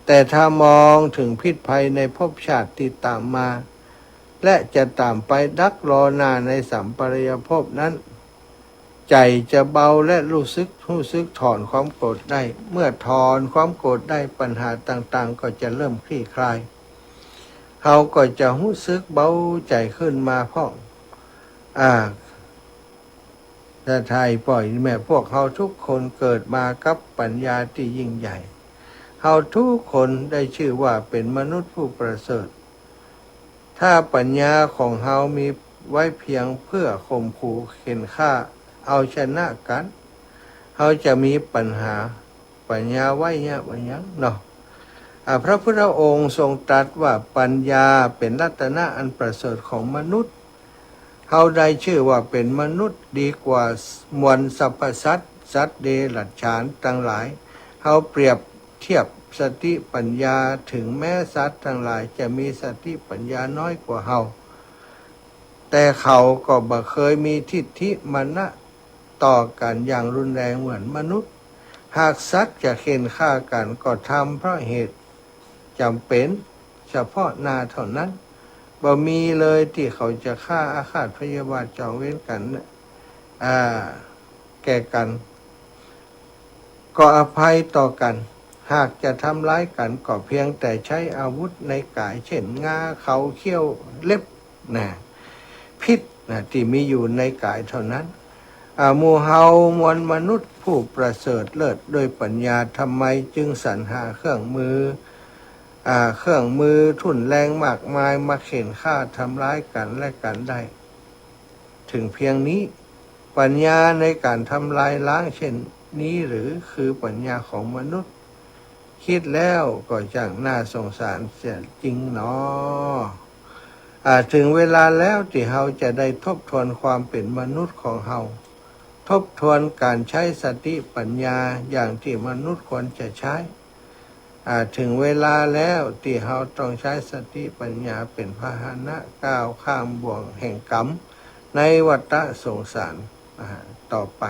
แต่ถ้ามองถึงพิษภัยในภพชาติที่ตามมาและจะตามไปดักรอหน้าในสัมปรายภพนั้นใจจะเบาและรู้สึกถอนความโกรธได้เมื่อถอนความโกรธได้ปัญหาต่างๆก็จะเริ่มคลี่คลายเขาก็จะรู้สึกเบาใจขึ้นมาพ่องถ้าไทยปล่อยแม่พวกเขาทุกคนเกิดมากับปัญญาที่ยิ่งใหญ่เขาทุกคนได้ชื่อว่าเป็นมนุษย์ผู้ประเสริฐถ้าปัญญาของเขามีไว้เพียงเพื่อข่มขู่เข็นฆ่าเอาชนะกันเขาจะมีปัญหาปัญญาไว้เนี่ยวันยังเนาะพระพุทธองค์ทรงตรัสว่าปัญญาเป็นรัตนะอันประเสริฐของมนุษย์เขาได้ชื่อว่าเป็นมนุษย์ดีกว่ามวลสรรพสัตว์สัตว์เดรัจฉานทั้งหลายเขาเปรียบเทียบสติปัญญาถึงแม้สัตว์ทั้งหลายจะมีสติปัญญาน้อยกว่าเขาแต่เขาก็บ่เคยมีทิฏฐิมานะต่อกันอย่างรุนแรงเหมือนมนุษย์หากสัตว์จะเข็นฆ่ากันก็ทำเพราะเหตุจำเป็นเฉพาะหน้าเท่านั้นบ่มีเลยที่เขาจะฆ่าอาฆาตพยาบาทจองเว้นกันแก่กันก็อภัยต่อกันหากจะทำร้ายกันก็เพียงแต่ใช้อาวุธในกายเช่นงาเขาเขี้ยวเล็บพิษที่มีอยู่ในกายเท่านั้นหมู่เฮามวลมนุษย์ผู้ประเสริฐเลิศโดยปัญญาทำไมจึงสรรหาเครื่องมือทุ่นแรงมากมายมาเข็นฆ่าทำร้ายกันและกันได้ถึงเพียงนี้ปัญญาในการทำลายล้างเช่นนี้หรือคือปัญญาของมนุษย์คิดแล้วก็จังน่าสงสารเสียจริงเนาะถึงเวลาแล้วที่เราจะได้ทบทวนความเป็นมนุษย์ของเราทบทวนการใช้สติปัญญาอย่างที่มนุษย์ควรจะใช้ถึงเวลาแล้วที่เราต้องใช้สติปัญญาเป็นพาหนะก้าวข้ามบ่วงแห่งกรรมในวัฏสงสารต่อไป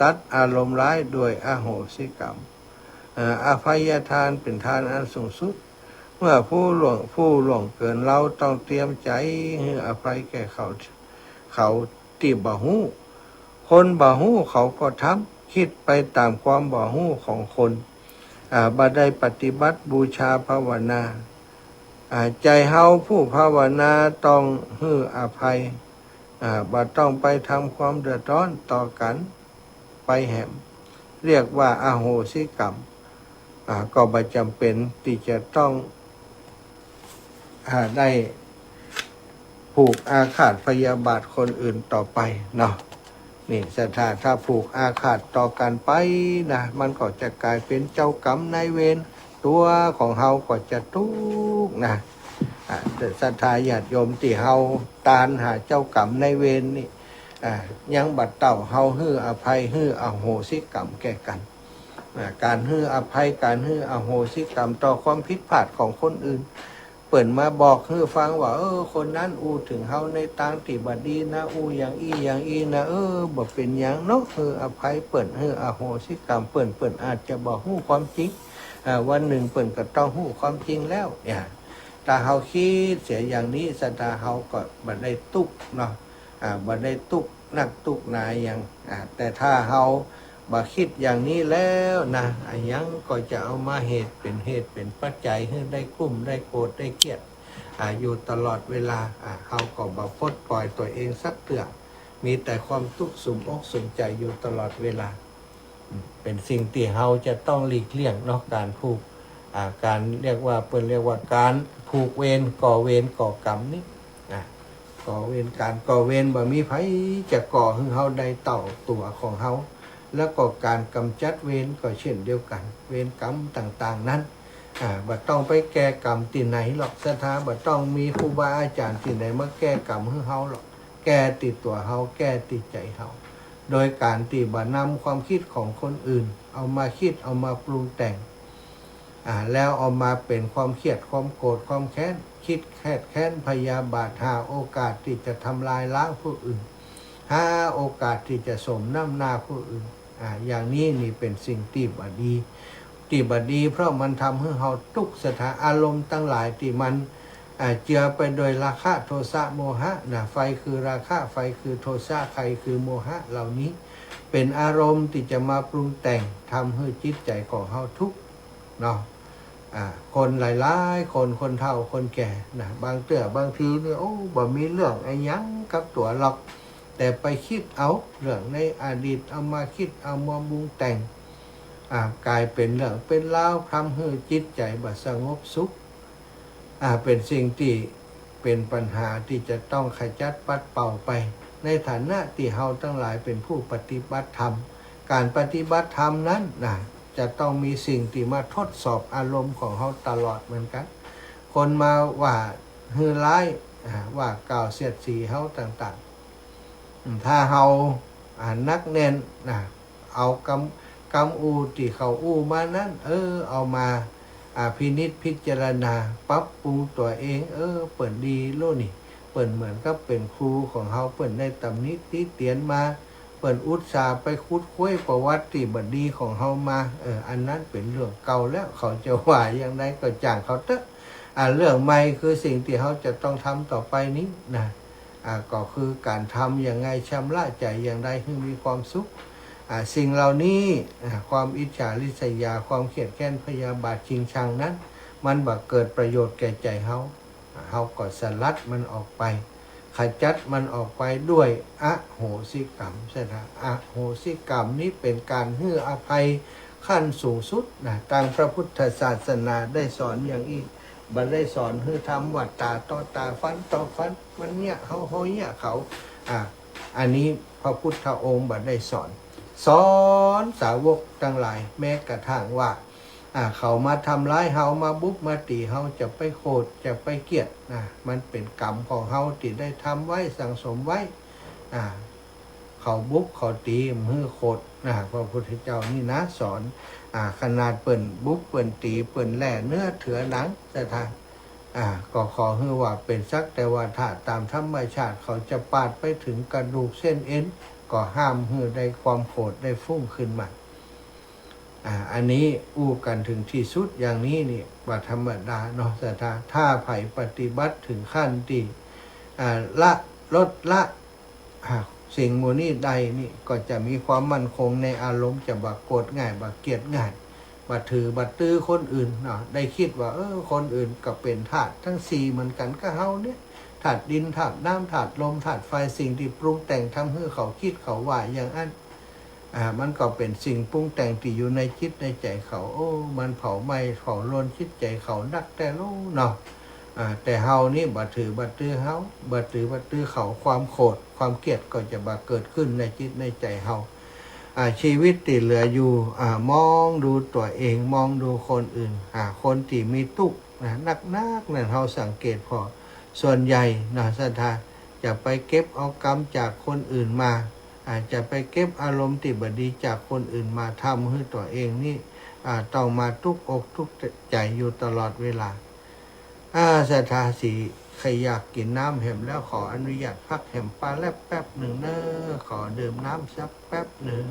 ตัดอารมณ์ร้ายด้วยอโหสิกรรมอภัยทานเป็นทานอันสูงสุดเมื่อผู้ล่วงเกินเราต้องเตรียมใจให้อภัยแก่เขาที่บ่ฮู้คนบ่ฮู้เขาก็ทำคิดไปตามความบ่ฮู้ของคนบ่ได้ปฏิบัติบูชาภาวนาใจเฮาผู้ภาวนาต้องให้อภัยบ่ต้องไปทำความเดือดร้อนต่อกันไปแหมเรียกว่าอโหสิกรรมก็บ่จำเป็นที่จะต้องได้ผูกอาฆาตพยาบาทคนอื่นต่อไปเนาะนี่ถ้าผูกอาฆาตต่อกันไปนะมันก็จะกลายเป็นเจ้ากรรมนายเวรตัวของเฮาก็จะทุกข์นะแต่ศรัทธาญาติโยมที่เฮาตานหาเจ้ากรรมนายเวรนี่ยังบัดเต่าเฮาฮื้ออภัยฮื้ออโหสิกรรมแก่กันการฮื้ออภัยการฮื้ออโหสิกรรมต่อความผิดพลาดของคนอื่นเปิ่นมาบอกฮื้อฟังว่าคนนั้นถึงเฮาในทางที่บ่ดีนะอย่างอีนะบ่เป็นหยังเนาะฮื้ออภัยเปิ่นฮื้ออโหสิกรรมเปิ่นอาจจะบ่ฮู้ความจริงวันหนึ่งเปิ่นก็ต้องฮู้ความจริงแล้วถ้าเฮาคิดเสียอย่างนี้ศรัทธาเฮาก็บ่ได้ตุกเนาะบ่ได้ตุกนักตุกนายอย่างแต่ถ้าเฮาบ่คิดอย่างนี้แล้วนะยังก็จะเอามาเหตุเป็นปัจจัยให้ได้กลุ้มได้โกรธได้เกลียดอยู่ตลอดเวลาเฮาก็บ่ปลดปล่อยตัวเองสักเตื้อมีแต่ความทุกข์สุมอกสุมใจอยู่ตลอดเวลาเป็นสิ่งที่เฮาจะต้องหลีกเลี่ยงเนาะการผูกการเรียกว่าการผูกเวรก่อเวรก่อกรรมนี่ก่อเวรการก่อเวรบ่มีไผจะก่อให้เฮาได้ต่อตัวของเฮาแล้วก็การกำจัดเวรก็เช่นเดียวกันเวรกรรมต่างๆนั้น บัดต้องไปแก้กรรมที่ไหนหรอกสถาบัดต้องมีครูบาอาจารย์ที่ไหนมาแก้กรรมให้เฮาหรอกแก้ติดตัวเฮาแก้ติดใจเฮาโดยการที่บัดนำความคิดของคนอื่นเอามาคิดเอามาปรุงแต่งแล้วเอามาเป็นความเครียดความโกรธความแค้นคิดแค้นพยาบาทหาโอกาสที่จะทำลายล้างผู้อื่นหาโอกาสที่จะสมน้ำหน้าผู้อื่นอย่างนี้นี่เป็นสิ่งที่บดีเพราะมันทำให้เราทุกสถานอารมณ์ตั้งหลายที่มันเจือไปโดยราคะโทสะโมหะไฟคือราคะไฟคือโทสะไฟคือโมหะเหล่านี้เป็นอารมณ์ที่จะมาปรุงแต่งทำให้จิตใจของเราทุกข์เนาะคนหลายๆคนเฒ่าคนแก่นะบางทีเนี่ยบ่มีเรื่องไอ้ยังกับตัวหรอกแต่ไปคิดเอาเรื่องในอดีตเอามาคิดเอามาปรุงแต่งกลายเป็นเรื่องเป็นราวทำให้จิตใจบ่สงบสุขเป็นสิ่งที่เป็นปัญหาที่จะต้องขจัดปัดเป่าไปในฐานะที่เฮาทั้งหลายเป็นผู้ปฏิบัติธรรมการปฏิบัติธรรมนั้นจะต้องมีสิ่งที่มาทดสอบอารมณ์ของเฮาตลอดเหมือนกันคนมาว่าฮือร้ายว่ากล่าวเสียดสีเฮาต่างๆถ้าเฮานักแน่นเอากำอูที่เขาอู้มานั้นเอามาพินิจพิจารณาปรับปรุงตัวเองเปิ่นดีโลนี่เปิ่นเหมือนกับเป็นครูของเฮาเปิ่นได้ตำหนิติเตียนมาเปิ่นอุตส่าห์ไปคุดคุ้ยประวัติที่บัดดีของเฮามาอันนั้นเป็นเรื่องเก่าแล้วเขาจะว่าอย่างไรก็จ้างเขาเถอะเรื่องใหม่คือสิ่งที่เฮาจะต้องทำต่อไปนี้นะก็คือการทำอย่างไงชำระใจอย่างไรให้มีความสุขสิ่งเหล่านี้ความอิจฉาริษยาความเกลียดแค้นพยาบาทชิงชังนั้นมันบ่เกิดประโยชน์แก่ใจเฮาก็สลัดมันออกไปขจัดมันออกไปด้วยอโหสิกรรมใช่ไหมอโหสิกรรมนี้เป็นการให้อภัยขั้นสูงสุดตามพระพุทธศาสนาได้สอนอย่างอีกบัดได้สอนให้ทำวัดตาต่อตาฟันต่อฟันมันเนี่ยเขาเนี่ยเขาอันนี้พระพุทธองค์บัดได้สอนสาวกทั้งหลายแม้กระทั่งว่าเขามาทำร้ายเฮามาบุกมาตีเฮาจะไปโกรธจะไปเกลียดมันเป็นกรรมของเฮาที่ได้ทำไว้สั่งสมไว้เขาบุกเขาตีมือโคตรพระพุทธเจ้านี่นะสอนขนาดเปิ่นบุกเปิ่นตีเปิ่นแหล่เนื้อเถือหนังแต่ทางก็ขอให้ว่าเป็นสักแต่ว่าถ้าตามธรรมชาติเขาจะปาดไปถึงกระดูกเส้นเอ็นก็ห้ามให้ได้ความโกรธได้ฟุ้งขึ้นมาอันนี้อู้กันถึงที่สุดอย่างนี้นี่ว่าธรรมดาเนาะแต่ถ้าไผ่ปฏิบัติถึงขั้นที่ลดละสิ่งโมนี้ใดนี่ก็จะมีความมั่นคงในอารมณ์จะบักโกรธง่ายบักเกลียดง่ายบัดถือบัดตื้อคนอื่นเนาะได้คิดว่าคนอื่นก็เป็นธาตุทั้งสี่เหมือนกันก็เฮาเนี่ยธาตุดินธาตุน้ำธาตุลมธาตุไฟสิ่งที่ปรุงแต่งทำให้เขาคิดเขาว่าอย่างนั้นมันก็เป็นสิ่งปรุงแต่งที่อยู่ในจิตในใจเขามันเผาไหม้เผาลนจิตใจเขานักแต่รู้เนาะแต่เฮานี่บัดถือบัดตื้อเฮาบัดถือบัดตื้อเขาความโกรธความเกลียดก็จะบักเกิดขึ้นในจิตในใจเฮาชีวิตที่เหลืออยู่มองดูตัวเองมองดูคนอื่นคนที่มีทุกข์นักนั่นเฮาสังเกตพอส่วนใหญ่ศรัทธาจะไปเก็บเอากรรมจากคนอื่นมาจะไปเก็บอารมณ์ที่บดีจากคนอื่นมาทำให้ตัวเองนี่ต้องมาทุกอกทุกใจอยู่ตลอดเวลาศรัทธาสีใครอยากกินน้ำแหมแล้วขออนุญาตพักแหมปลาแลบแป๊บหนึ่งขอดื่มน้ำสักแป๊บหนึ่ง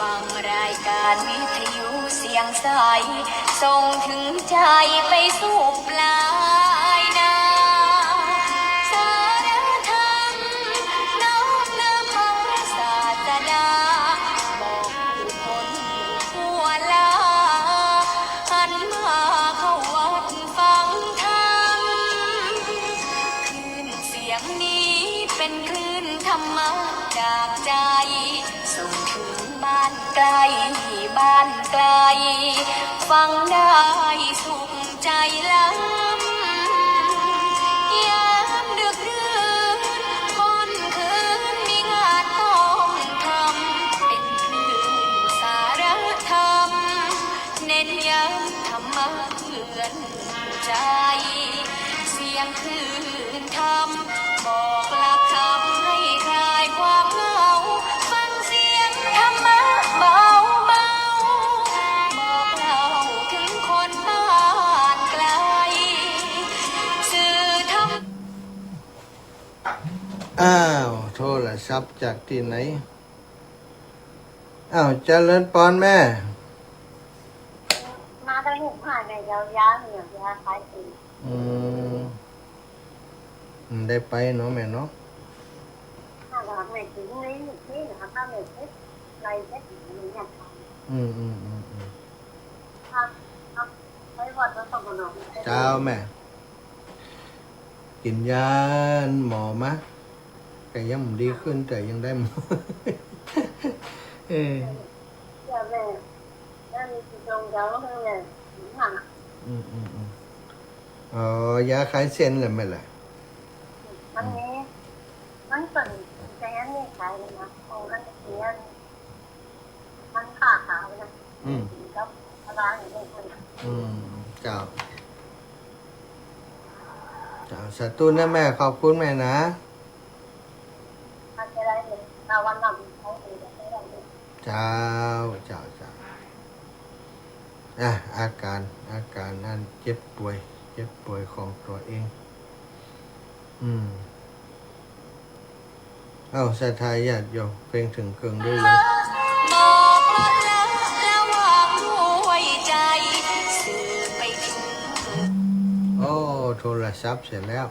ฟังรายการวิทยุเสียงใสส่งถึงใจไปสู่ปลายนาสารธรรม ไกลบ้านไกลฟังได้สุขใจล้ำยามดึกดื่นคนคืนมีงานต้องทำเป็นคลื่นสารธรรมเน้นย้ำธรรมะเตือนใจเสียงคลื่นธรรมบอกหลักธรรมให้คลายความเหงาฟังเสียงธรรมะเบาเบาบอกเล่าถึงคนบ้านไกลสื่อธรรม อ้าวโทรศัพท์จากที่ไหนอ้าวเจริญปอนแม่ มาได้หุบผ่านในยาวๆเหนียวยาคล้ายสี ได้ไปเนาะแม่เนาะ ถ้าเราไม่ถึงนี่นะคะถ้าไม่ถึงไรแค่ถึงนี้อย่างไรถ้าไม่วัดแล้วต้องกระโดด เจ้าแม่ กินยาหมอมะแต่ยังไม่ดีขึ้นแต่ยังได้หมอ เจ้าแม่ได้มีจิตจงเจ้าให้แม่ถึงห่าง อ๋อยาคลายเส้นเลยไหมล่ะ วันนี้มันเป็นใจนี่ขายเลยนะของกันเสียมันขาขาวนะแล้วอะไรอย่างเงี้ย เจ้าสาธุนะแม่ขอบคุณแม่นะ มันจะได้เลยเราวันเราเขาเองได้เลย เจ้าอาการนั้นเจ็บป่วยของตัวเองศรัทธาญาติโยมเพลงถึงเกิงด้วยเลย บอกรักแล้ววางด้วยใจสื่อไปถึง โอ้โทรศัพท์เสร็จแล้ว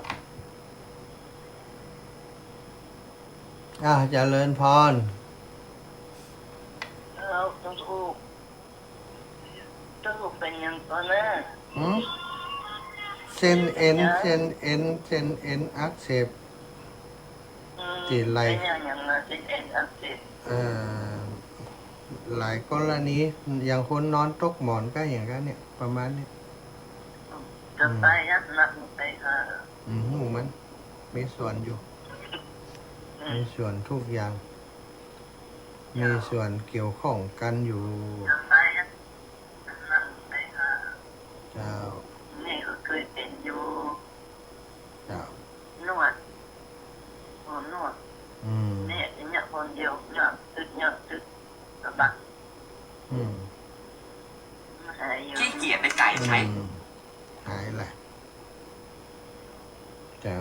เจริญพร เราต้องถูกเป็นยังตอนแรก เส้นเอ็นอักเสบที่ไหล่ เป็นอย่างนั้นเป็นเอ็นอักเสบ หลายกรณีอย่างคนนอนตกหมอนก็อย่างนั้นเนี่ยประมาณนี้ จะไปยักหนักไปค่ะ หูมันมีส่วนอยู่มีส่วนทุกอย่าง มีส่วนเกี่ยวข้องกันอยู่ จะไปยักหนักไปค่ะ เจ้า นี่ก็เคยเป็นอยู่ เจ้าน วดนวดเนี่ยเนี่ยคนเดียวเนี่ยตึกกระบะหายอยู่ ขี้เกียจไปไก่ใช้ หายแหละเจ้า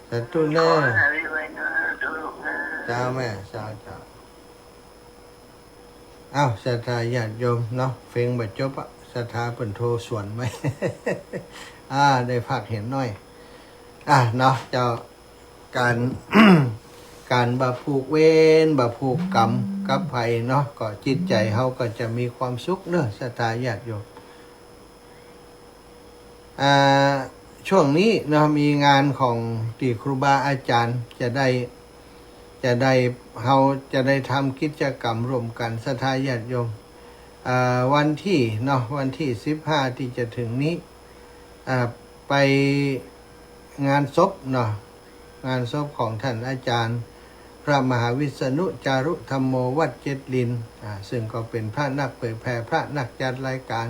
แต่ตุเน่ หายไว้นะดูลูกนะ เจ้าแม่เจ้าศรัทธาญาติโยมเนาะเฟงบัดจบอะศรัทธาเปิ่นโทรสวนไหม ได้พักเห็นหน่อยเนาะเจ้าการ การบาผูกเวรบาผูกกรรมกับไผเนาะก็จิตใจเฮาก็จะมีความสุขเนอะศรัทธาญาติโยมช่วงนี้เนาะมีงานของที่ครูบาอาจารย์จะได้เฮาจะได้ทำกิจกรรมร่วมกันศรัทธาญาติโยมวันที่15ที่จะถึงนี้ไปงานศพเนาะงานศพของท่านอาจารย์พระมหาวิษณุจารุธรรมโมวัดเจ็ดลินซึ่งก็เป็นพระนักเผยแผ่พระนักจัดรายการ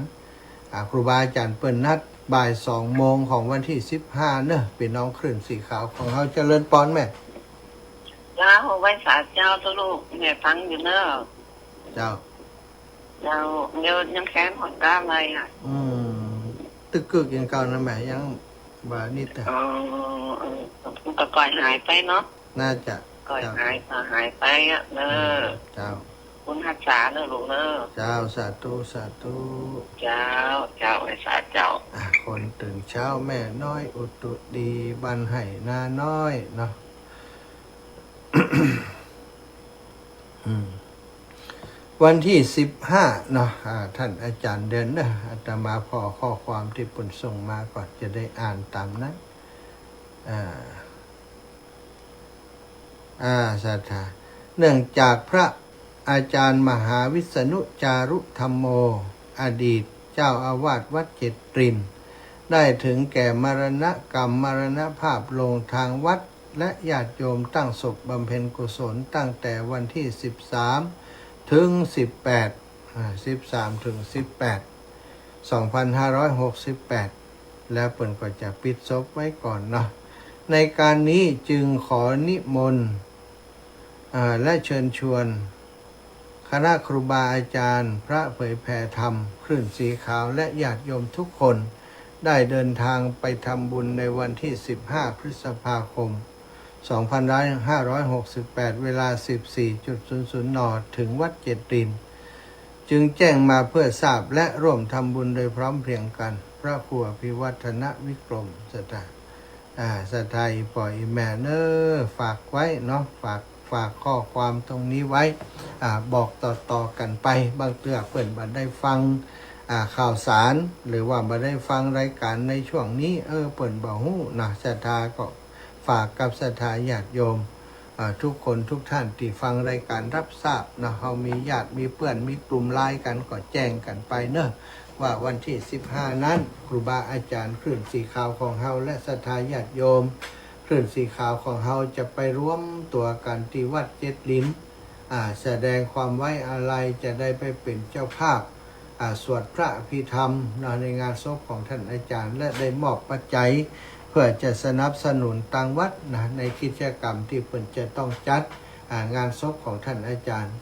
ครูบาอาจารย์เปิดนัดบ่าย2 โมงของวันที่15เนอะเป็นน้องคลื่นสีขาวของเฮาเจริญปอนแม่ จ้าไว้สาเจ้าตัวลูกเนี่ยฟังอยู่เนอะ เจ้า เดี๋ยวยังแค้นของก้าอะไรอ่ะ ตึกกึกยังเก่านะแม่ยังบ่านิดแต่ ก็ก่อยหายไปเนาะ น่าจะ ก่อยหายไปอ่ะเนอะ เจ้า คุณฮัจฉาเนอะลูกเนอะ เจ้าสาธุ เจ้าไอ้สาเจ้า คนตื่นเช้าแม่น้อยอุตุดีบันไห่นาน้อยเนาะ วันที่15เนาะท่านอาจารย์เดินนะอาตมาพอข้อความที่ปุ่นส่งมาก่อนจะได้อ่านตามนั้นศรัทธา เนื่องจากพระอาจารย์มหาวิษณุจารุธรรมโมอดีตเจ้าอาวาสวัดเจ็ดรินได้ถึงแก่มรณกรรมมรณภาพลงทางวัดและญาติโยมตั้งศพบำเพ็ญกุศลตั้งแต่วันที่13ถึง13ถึง18 2568 แล้วเปิ่นก็จะปิดศพไว้ก่อนเนาะในการนี้จึงขอนิมนต์และเชิญชวนคณะครูบาอาจารย์พระเผยแผ่ธรรมคลื่นสีขาวและญาติโยมทุกคนได้เดินทางไปทำบุญในวันที่15พฤษภาคม2568 เวลา 14:00 น.ถึงวัดเจ็ดรินจึงแจ้งมาเพื่อทราบและร่วมทำบุญโดยพร้อมเพรียงกันพระครูอภิวัฒนวิกรมสถาสถาปล่อยแม่เนอฝากไว้เนาะฝากข้อความตรงนี้ไว้บอกต่อกันไปบางเตือเปิ่นบัดได้ฟังข่าวสารหรือว่าบัดได้ฟังรายการในช่วงนี้เปิ่นบ่ฮู้นะศรัทธาก็ฝากกับศรัทธาญาติโยมทุกคนทุกท่านที่ฟังรายการรับทราบนะเฮามีญาติมีเพื่อนมีกลุ่มไลน์กันก็แจ้งกันไปเนอะว่าวันที่15นั้นครูบาอาจารย์คลื่นสีขาวของเฮาและศรัทธาญาติโยมคลื่นสีขาวของเฮาจะไปร่วมตัวกันที่วัดเจ็ดรินแสดงความไว้อาลัยจะได้ไปเป็นเจ้าภาพสวดพระอภิธรรมในงานศพของท่านอาจารย์และได้มอบปัจจัยเพื่อจะสนับสนุนทางวัดในกิจกรรมที่เพิ่นจะต้องจัดงานศพของท่านอาจารย์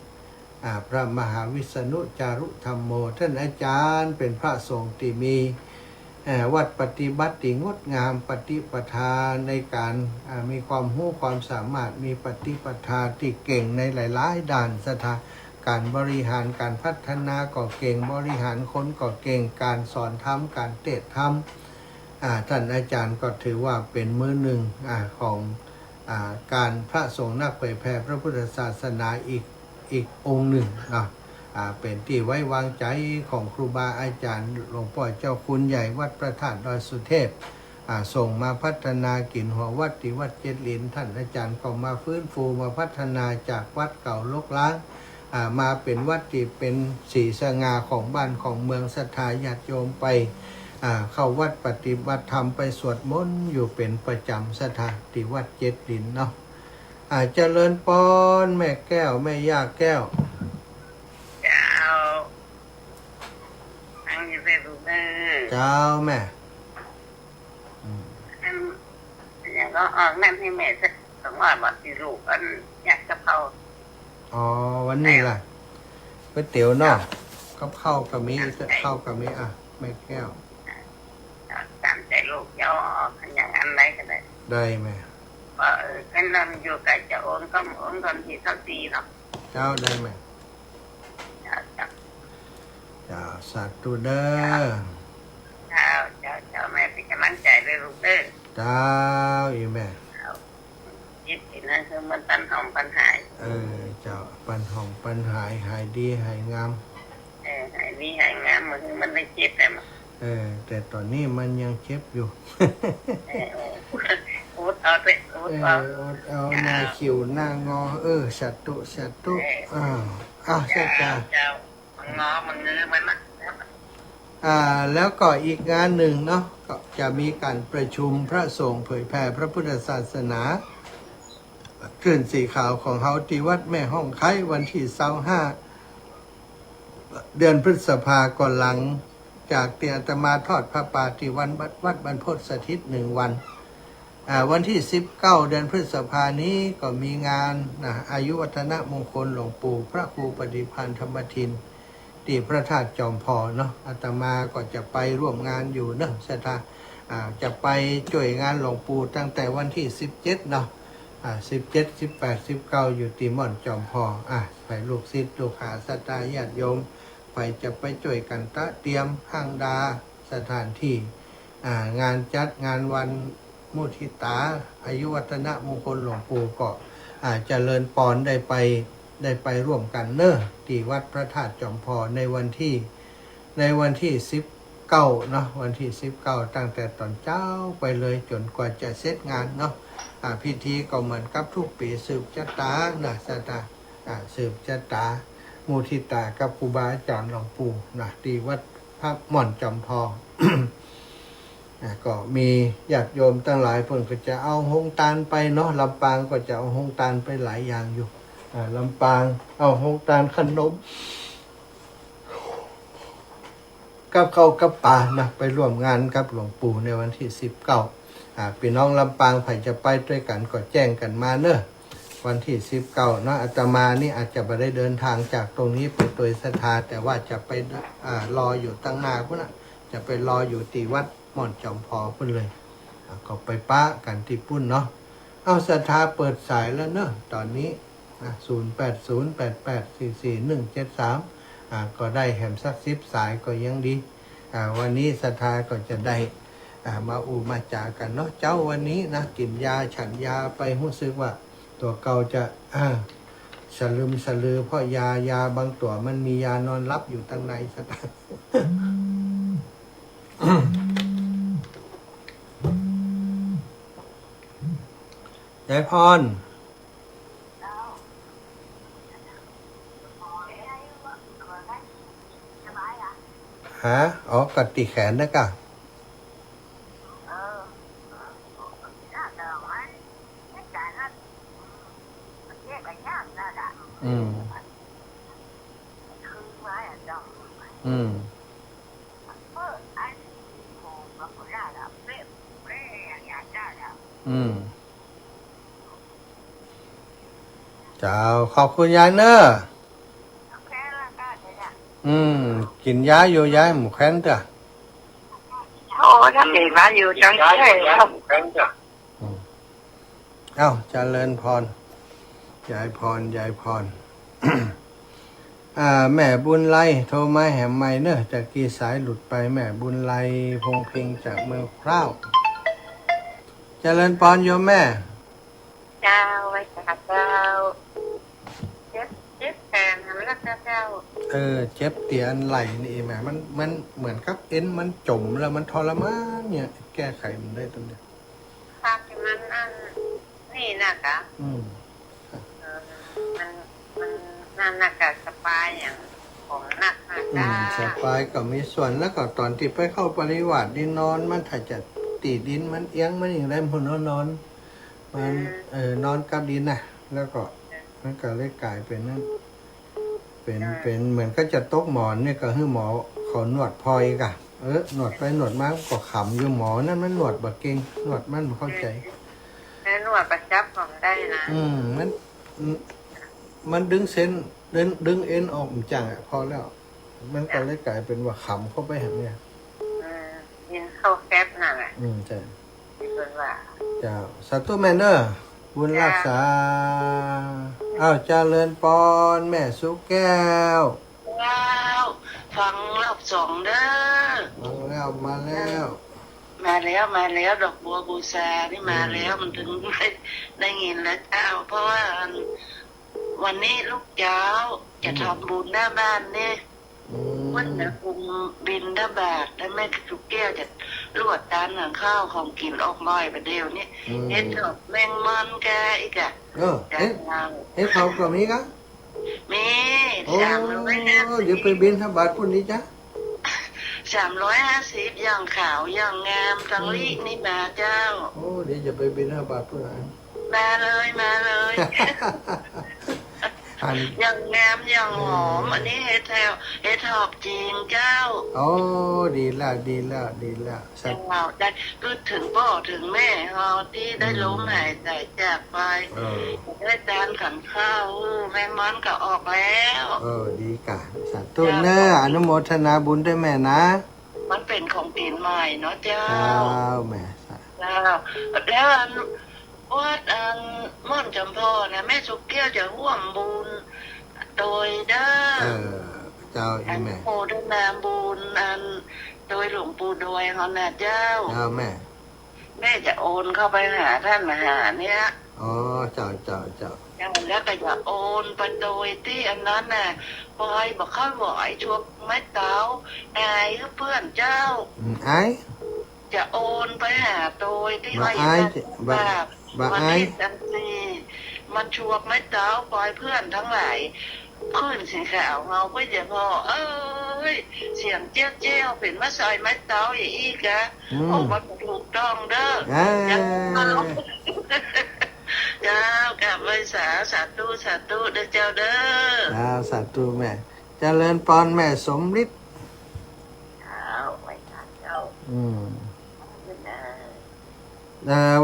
พระมหาวิษณุจารุธรรมโมท่านอาจารย์เป็นพระสงฆ์ที่มีวัดปฏิบัติงดงามปฏิปทาในการมีความรู้ความสามารถมีปฏิปทาที่เก่งในหลายๆด้านสถาการบริหารการพัฒนาก็เก่งบริหารคนก็เก่งการสอนธรรมการเทศน์ธรรมท่านอาจารย์ก็ถือว่าเป็นมือหนึ่งของการพระสงฆ์นักเผยแผ่พระพุทธศาสนาอีกองค์หนึ่งนะเป็นที่ไว้วางใจของครูบาอาจารย์หลวงพ่อเจ้าคุณใหญ่วัดพระธาตุดอยสุเทพส่งมาพัฒนากินหัววัดที่วัดเจ็ดรินท่านอาจารย์ก็มาฟื้นฟูมาพัฒนาจากวัดเก่าลกล้างมาเป็นวัดที่เป็นสีสง่าของบ้านของเมืองศรัทธาญาติโยมไปเข้าวัดปฏิบัติธรรมไปสวดมนต์อยู่เป็นประจำศรัทธาที่วัดเจ็ดรินเนาะเจริญพรแม่แก้วแม่ย่าแก้วเจ้าอันนี้เป็นรูปเจ้าแม่อย่างก็ออกนั่นให้แม่สัก200 บาทที่ลูกอันอยากจะเผาวันนี้ล่ะก๋วยเตี๋ยวเนาะก็เข้ากับมีเข้ากับมีแม่แก้วตามใจลูกจะออกอย่างอันไหนก็ได้แม่แค่นั้นอยู่กับจะโอนก็โอนก่อนที่เท่าตีเนาะเจ้าได้ไหมเจ้าสาธุเด้อเจ้าแม่เป็นกำลังใจเลยลูกเด้อเจ้าอีแม่จิตนั่นคือมันปันหอมปันหายเจ้าปันหอมปันหายหายดีหายงามหายดีหายงามมันได้เจ็บแต่ตอนนี้มันยังเจ็บอยู่อุดเอาสิอุดเอาหน้าคิวหน้างอสัตตุเจ้าเจ้างอมันเงื้อมันแล้วก็อีกงานหนึ่งเนาะก็จะมีการประชุมพระสงฆ์เผยแผ่พระพุทธศาสนาคลื่นสีขาวของเฮาที่วัดแม่ห้องไควันที่25เดือนพฤษภาคมหลังจากที่อาตมาทอดพระป่าที่วัดบรรพตสถิต1 วันวันที่19เดือนพฤษภานี้ก็มีงานอายุวัฒนมงคลหลวงปู่พระครูปฏิพันธ์ธรรมทินที่พระธาตุจอมพอเนาะอาตมาก็จะไปร่วมงานอยู่เนาะศรัทธาจะไปช่วยงานหลวงปู่ตั้งแต่วันที่17เนาะ17 18 19อยู่ที่ม่อนจอมพอไปลูกศิษย์ลูกหาศรัทธาญาติโยมไปจะไปช่วยกันเตรียมห้างดาสถานที่งานจัดงานวันมุทิตาอายุวัฒนมงคลหลวงปู่ก็เจริญปอนได้ไปร่วมกันเนอะที่วัดพระธาตุจอมพอในวันที่19เนาะวันที่19ตั้งแต่ตอนเช้าไปเลยจนกว่าจะเสร็จงานเนาะพิธีก็เหมือนกับทุกปีสืบชะตาศรัทธา สืบชะตามุทิตากับครูบาอาจารย์หลวงปู่นะที่วัดพระม่อนจอมทอง ก็มีญาติโยมตั้งหลายเพิ่นก็จะเอาหงตาลไปเนาะลำปางก็จะเอาหงตาลไปหลายอย่างอยู่ลำปางเอาหงตาลขนมกับข้าวกับปลานะไปร่วมงานกับหลวงปู่ในวันที่19พี่น้องลำปางใครจะไปด้วยกันก็แจ้งกันมาเนอะวันที่19เนาะอาตมานี่อาจจะไม่ได้เดินทางจากตรงนี้ไปตัวศรัทธาแต่ว่าจะไปรออยู่ตั้งหน้าพุ่นนะจะไปรออยู่ที่วัดม่อนจอมพอพุ่นเลยก็ไปป้ากันที่พุ่นเนาะเอาศรัทธาเปิดสายแล้วเนอะตอนนี้0808844173ก็ได้แหมสัก10 สายก็ยังดีวันนี้ศรัทธาก็จะได้มามาจากันเนาะเจ้าวันนี้นะกินยาฉันยาไปรู้สึกว่าตัวเก่าจะสลืมสลือเพราะยาบางตัวมันมียานอนรับอยู่ตั้งในศรัทธายายพรฮะกัดตีแขนนะกะเจ้าขอบคุณยายเนอะกินยาอยู่ยายหมูแค้นจ้ะถ้ามีมาอยู่จังใช่ครับ เจริญพรยายพร แม่บุญไลโทรมาแหมไม่เนอะจากกี่สายหลุดไปแม่บุญไลพงเพ็งจากเมืองพร้าวเจริญพรโยมแม่เจ้าไว้จากเจ้าเจ็บแขนมันรักเจ้าเจ็บเตียนไหลนี่แม่มันเหมือนกับเอ็นมันจมแล้วมันทรมานเนี่ยแก้ไขมันได้ตรงเนี้ยภาพที่มันนี่นะคะมันน่ากะสปายอย่างของหนักสปายก็มีส่วนแล้วก็ตอนที่ไปเข้าปริวาสดินนอนมันถ้าจะตีดินมันเอียงมันอย่างไรมันนอนมันนอนกับดินนะแล้วก็มันก็เลยกลายเป็นนั่นเป็นเหมือนก็จะตกหมอนเนี่ยก็ให้หมอเขาหนวดพอยกะหนวดไปหนวดมาก็ขำอยู่หมอนั่นมันหนวดบักเก่งหนวดมันเข้าใจหนวดประจับของได้นะมันดึงเส้นดึงเอ็นออกจังพอแล้วมันก็เลยกลายเป็นว่าขำเข้าไปแบบเนี้ยยินเข้าแคบนั่นแหละใช่เป็นว่าเจ้าสัตว์แมนเนอร์บุญรักษาเจริญปอนแม่สุแก้วฟังรอบสองเด้อมาแล้วดอกบัวบูชานี่มาแล้วมันถึงได้ยินแล้วเจ้าเพราะว่าวันนี้ลูกเจ้าจะทำบุญหน้าบ้านเนี่ยวันจะคุมบินทบาทแล้วแม่สุแก้วจะลวดจานหนังข้าวของกินออกน้อยไปเดียวนี่เฮ็ดดอกแมงมันแกอีกเฮ็ดเขาก็มีกะมีเดี๋ยวไปบินทบาทพรุ่งนี้จ้ะ350อย่างขาวอย่างงามทั้งลีนี่มาเจ้าเดี๋ยวจะไปบินทบาทพรุ่งนี้มาเลยอย่างงามอย่างหอมอันนี้เฮ็ดหอบจริงเจ้าดีแล้วสักเราได้พูดถึงพ่อถึงแม่เราที่ได้ล้มหายใจจากไปได้จานขันข้าวแมงมันก็ออกแล้วดีกะสาธุเนอะอนุโมทนาบุญด้วยแม่นะมันเป็นของตีนใหม่เนาะเจ้าแม่แล้ววัดม่อนจำพอนะแม่สุกเกี้ยวจะร่วมบุญโดยเด้อเจ้าอีแม่โอดนาบุญโดยหลวงปู่โดยเขาน่ะเจ้าแม่จะโอนเข้าไปหาท่านมหาเนี่ยเจ้าแล้วก็จะโอนไปโดยที่อันนั้นน่ะปล่อยบอกเข้าบ่อยชวบไม้เต้าไอ้เพื่อนเจ้าจะโอนไปหาโดยที่ว่าบ้าวันที่14 มันชวกไม้เต้าปล่อยเพื่อนทั้งหลายขึ้นสีขาวเงาก็อย่าพอเอ้ยเสียงเจ๊เจ้าเป็นมาซอยไม้เต้าอย่างอีกอะโอ้มันถูกต้องเด้อยังมาลบเจ้ากลับไปสาธุเด้อเจ้าเด้อสาธุแม่เจริญพรแม่สมฤทธิ์ไว้ทานเจ้า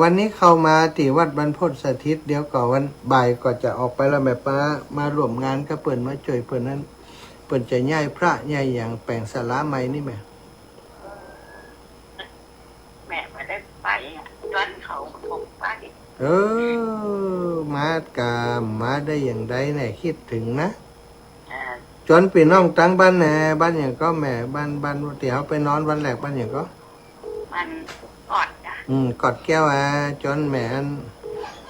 วันนี้เข้ามาที่วัดบรรพตสถิตเดี๋ยวก่อนวันบ่ายก็จะออกไปแล้วแม่ป้ามาร่วมงานก็เปิ่นมาช่วยเปิ่นนั้นเปิ่นจะย้ายพระย้ายอย่างแปลงศาลาใหม่นี่แม่ไม่ได้ไปวันเขาผมไปมากามาได้อย่างใดเนี่ยคิดถึงนะจนพี่น้องตั้งบ้านแหน่บ้านอย่างก็แม่บ้านเดี๋ยวไปนอนวันแรกบ้านอย่างก็มันกอดกอดแก้วจนแม่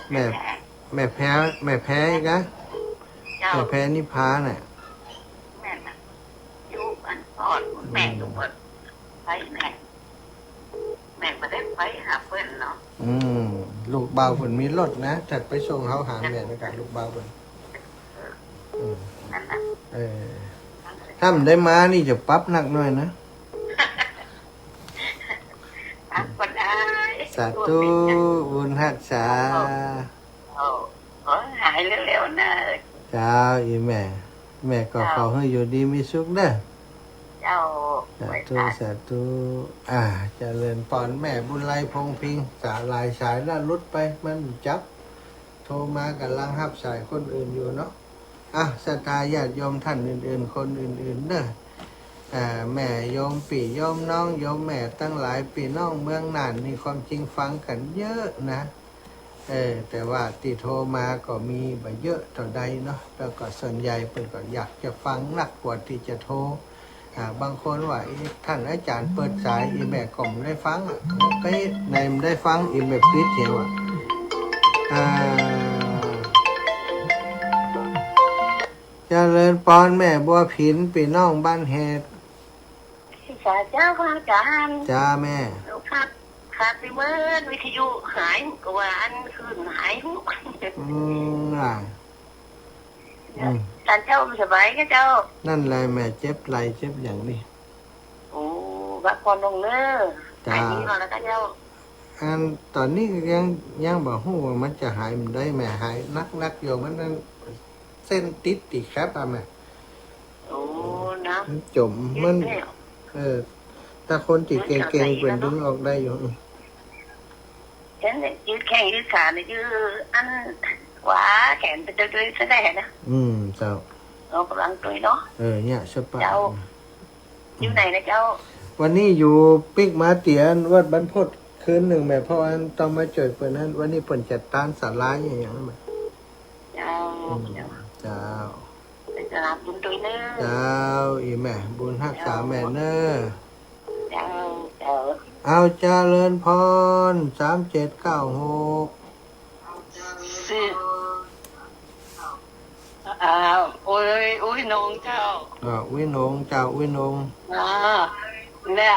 แพ้แม่แพ้อีกนะแม่แพ้นิพพาน่ะแม่น่ะอยู่อันกอดแม่อยู่บนไปแม่ไม่ได้ไปหาเพื่อนเนาะลูกเบาเพิ่นมีรถนะจัดไปส่งเขาหาแม่ในการลูกเบาเพิ่นถ้ามันได้มานี่จะปรับหนักหน่อยนะสาธุบุญรักษาขอหายเร็วๆนะเจ้าอีแม่ก็ขอให้อยู่ดีมีสุขเด้อเจ้าสาธุเจริญพรแม่บุญไลพงพิงสาลายสายแล้วลุดไปมันจับโทรมากันลังหับสายคนอื่นอยู่เนาะศรัทธาญาติโยมท่านอื่นๆคนอื่นๆเด้อแม่โยมปี่โยมน้องโยมแม่ตั้งหลายปี่น้องเมืองน่านนี่ความจริงฟังกันเยอะนะแต่ว่าที่โทรมาก็มีบ่เยอะเท่าใดเนาะแล้วก็ส่วนใหญ่เพิ่นก็อยากจะฟังนักกว่าที่จะโทรบางคนว่าท่านอาจารย์เปิดสายอีแม่ก็ไม่ได้ฟังไปในไม่ได้ฟังอีแม่ปิดเหี่ยวเจริญพรแม่บัวผินปี่น้องบ้านแฮดเจ้าค่ะอาจารย์จ้าแม่ขาดไปเมื่อวิทยุหายกว่าอันคืนหายทุกท่านเจ้าสบายก็เจ้านั่นเลยแม่เจ็บไหลเจ็บอย่างนี้บักพรลงเนื้อหายนี้ก่อนแล้วก็เจ้าตอนนี้ยังบอกฮู้ว่ามันจะหายมันได้แม่หายนักอยู่มันนั่นเส้นติดครับแม่นะจมมันถ้าคนจิตเก่งๆเป็นดึงออกได้อยู่ฉันยืดแข้งยืดขาเนี่ยยืดอันขวาแขนไปด้วยซะได้นะเจ้าเรากำลังตุยเนาะเนี่ยสปาเจ้าอยู่ไหนนะเจ้าวันนี้อยู่ปิกมาเตียนวัดบรรพตคืนหนึ่งแม่เพราะว่าต้องมาจ่วยเปิดนั้นวันนี้เปิดจัดตั้งศาลาอย่างนั้นไหมเจ้าจะรับบุญตุยเนอเจ้าอีแม่บุญรักษาแม่เนอเอาเจริญพร3796โอ้ยนงเจ้าวินงเจ้าวินงเนี่ย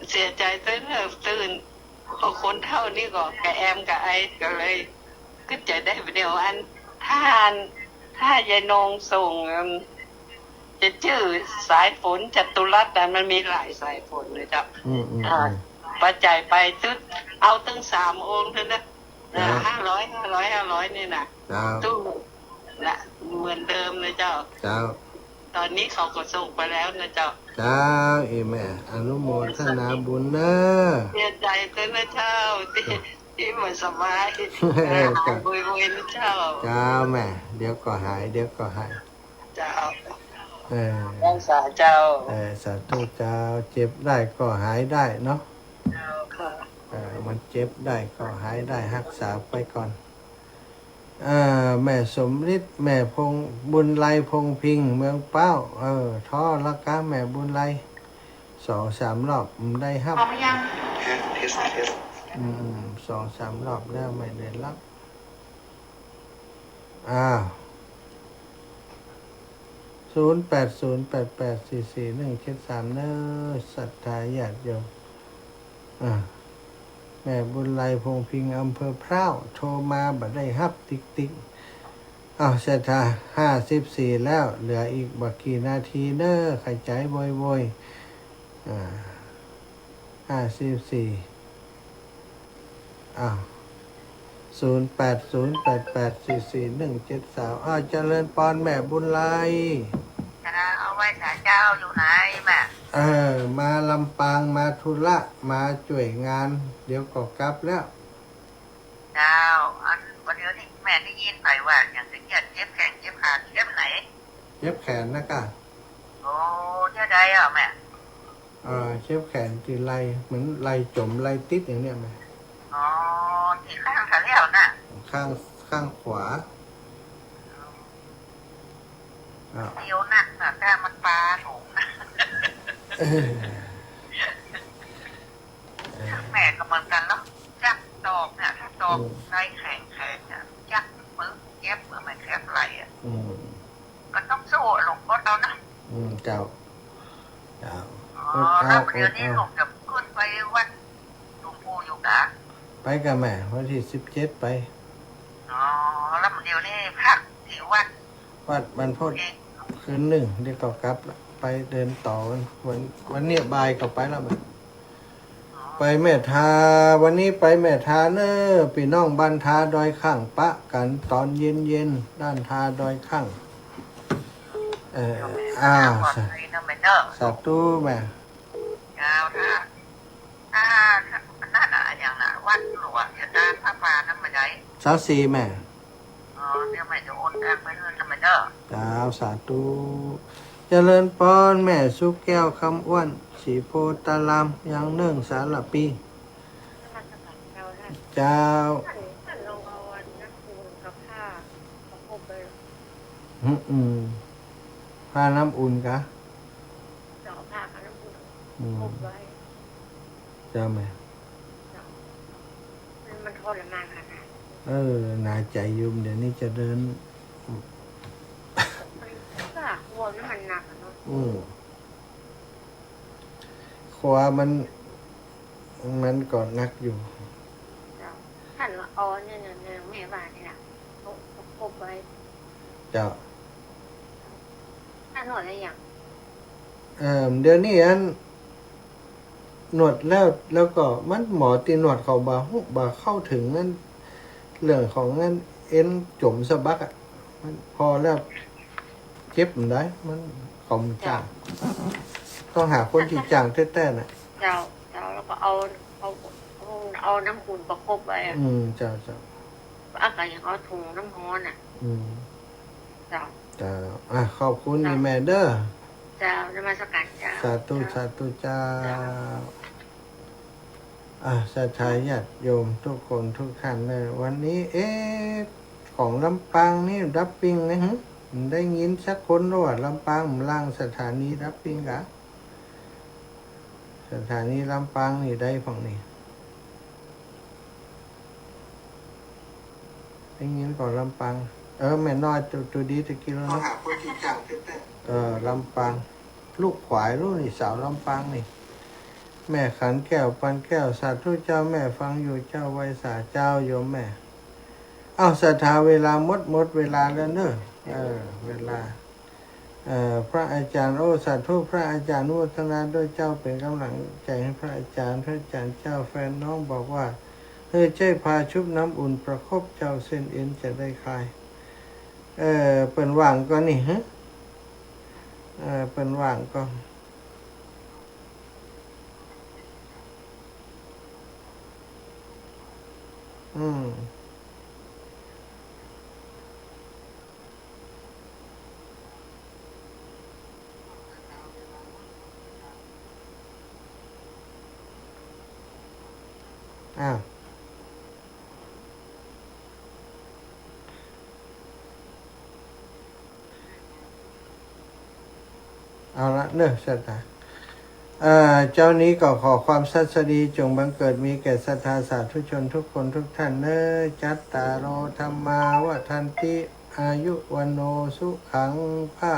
เสียใจตื่นคนเท่านี้ก็กับแอมกับไอก็เลยก็จะได้เดียวอันถ้ายายนงส่งจะชื่อสายฝนจัตุรัสแต่มันมีหลายสายฝนเลยจ้ะปัจจัยไปตึ๊ดเอาตั้ง3 องค์เท่านั้น500นี่นะตู้ละเหมือนเดิมเลยเจ้าตอนนี้เขาก็ส่งไปแล้วนะเจ้าแม่อนุโมทนาบุญนะเสียใจเต้นนะเจ้าที่มันสบายบุยนะเจ้าแม่เดี๋ยวก็หายเจ้ารักษาเจ้าสาธุเจ้าเจ็บได้ก็หายได้เนาะมันเจ็บได้ก็หายได้รักษาไปก่อนแม่สมฤทธิ์แม่พงบุญไลพงพิงเมืองเป้าท่อละกาแม่บุญไล2-3 รอบได้ครับพร้อมยัง2-3 รอบแล้วไม่ได้รับ0808844173เนอศรัทธาญาติโยมแม่บุญไลพงพิงอำเภอพร้าวโทรมาบัดได้ฮับติ๊ก เสร็จท่า54แล้วเหลืออีกบักกี่นาทีเน้อไข่ใจบ่อย540808844173เจริญปอนแม่บุญไล เอาไว้สาเจ้าอยู่ไหนแม่ มาลำปางมาธุระมาช่วยงาน เดี๋ยวก็กลับแล้ว เจ้าอันวันเดียวนี่แม่ได้ยินไปว่าอย่างจะเจ็บแขนเจ็บขาเจ็บไหน เจ็บแขนนะกะ โอ้เจ็บใดอ่ะแม่ เจ็บแขนที่ไหล่เหมือนไหล่จมไหล่ติดอย่างเนี้ยไหม อ๋อที่ข้างขาเลี้ยวน่ะ ข้างขวาเดียวหนักน่ะแต่มันปลาถูกนะแม่ก็เหมือนกันเนาะจักตอกเนี่ยถ้าตอกใช้แข็งเนี่ยจักมือเย็บมือไม่แคบไหลอ่ะก็ต้องสู้หลงก็เอานะเจ้าแล้วเดี๋ยวนี้หลงจะขึ้นไปวัดหลวงปู่อยู่กะไปกับแม่วันที่17ไปแล้วเดี๋ยวนี้พักที่วัดบรรพตคืนหนึ่งเดี๋ยวก็กลับไปเดินต่อวันนี้บ่ายก็ไปแล้วแม่ไปแม่ทาวันนี้ไปแม่ทาเนอพี่น้องบ้านทาดอยข้างปะกันตอนเย็นด้านทาดอยข้างสาธุแม่ยาวถ้านั่นอย่างน่ะวัดหลวงจะตามพระป่าน้ำมันไหล24แม่เดี๋ยวแม่จะโอนแรงไปเรื่อยๆมันเด้อจ้าสาธุเจริญปอนแม่สุแก้วคำอ้วนสีโพตารามยังเนื่องสารปีเจ้าผ้าน้ำอุ่นกะเจ้าแม่มันทรมานขนาดหนาใจยุ่มเดี๋ยวนี้จะเดินก็หัวนี่มันหนักเนาะขวามันก่อนนักอยู่ท่านว่าเนี่ยแม่บ้านนี่แหละครบไว้เจ้าท่านหนวดอะไรอย่างเดี๋ยวนี้หนวดแล้วก็มันหมอตีหนวดเขาบาเข้าถึงนั่นเรื่องของนั่นเอ็นจมสะบักมันพอแล้วเจ็บมันได้มันขมจ้างต้องหาคนที่จ้างแท้ๆน่ะเจ้าแล้วก็เอาน้ำอุ่นประคบไว้เจ้าอากาศอย่างเอาถุงน้ำร้อนเจ้าขอบคุณแม่เด้อเจ้านมัสการเจ้าสาธุเจ้าศรัทธาญาติโยมทุกคนทุกท่านเลยวันนี้ของลำปางนี่รับปิงนะฮะได้ยินสักคนว่าลำปางล่างสถานีรับปิงกะสถานีลำปางนี่ได้ฝั่งนี้ได้ยินก่อนลำปางแม่น้อยตัวดีตะกี้แล้วนะลำปางลูกขวายลูกนี่สาวลำปางนี่แม่ขันแก้วปันแก้วสาธุเจ้าแม่ฟังอยู่เจ้าไวสาเจ้าโยมแม่ศรัทธาเวลาหมดเวลาแล้วเนอะเวลาพระอาจารย์สาธุพระอาจารย์นุทนาด้วยเจ้าเป็นกำลังใจให้พระอาจารย์เจ้าแฟนน้องบอกว่าเจ้าพาชุบน้ำอุ่นประคบเจ้าเส้นเอ็นจะได้คลายเปิ่นว่างก็นี่ฮะเปิ่นว่างก็เอาละเนอะศรัทธาเจ้านี้ก็ขอความสัสดีจงบังเกิดมีแก่ศรัทธาสาธุชนทุกคนทุกท่านเนอะจัตตารโอธรรมาวทันติอายุวันโนสุขังภะ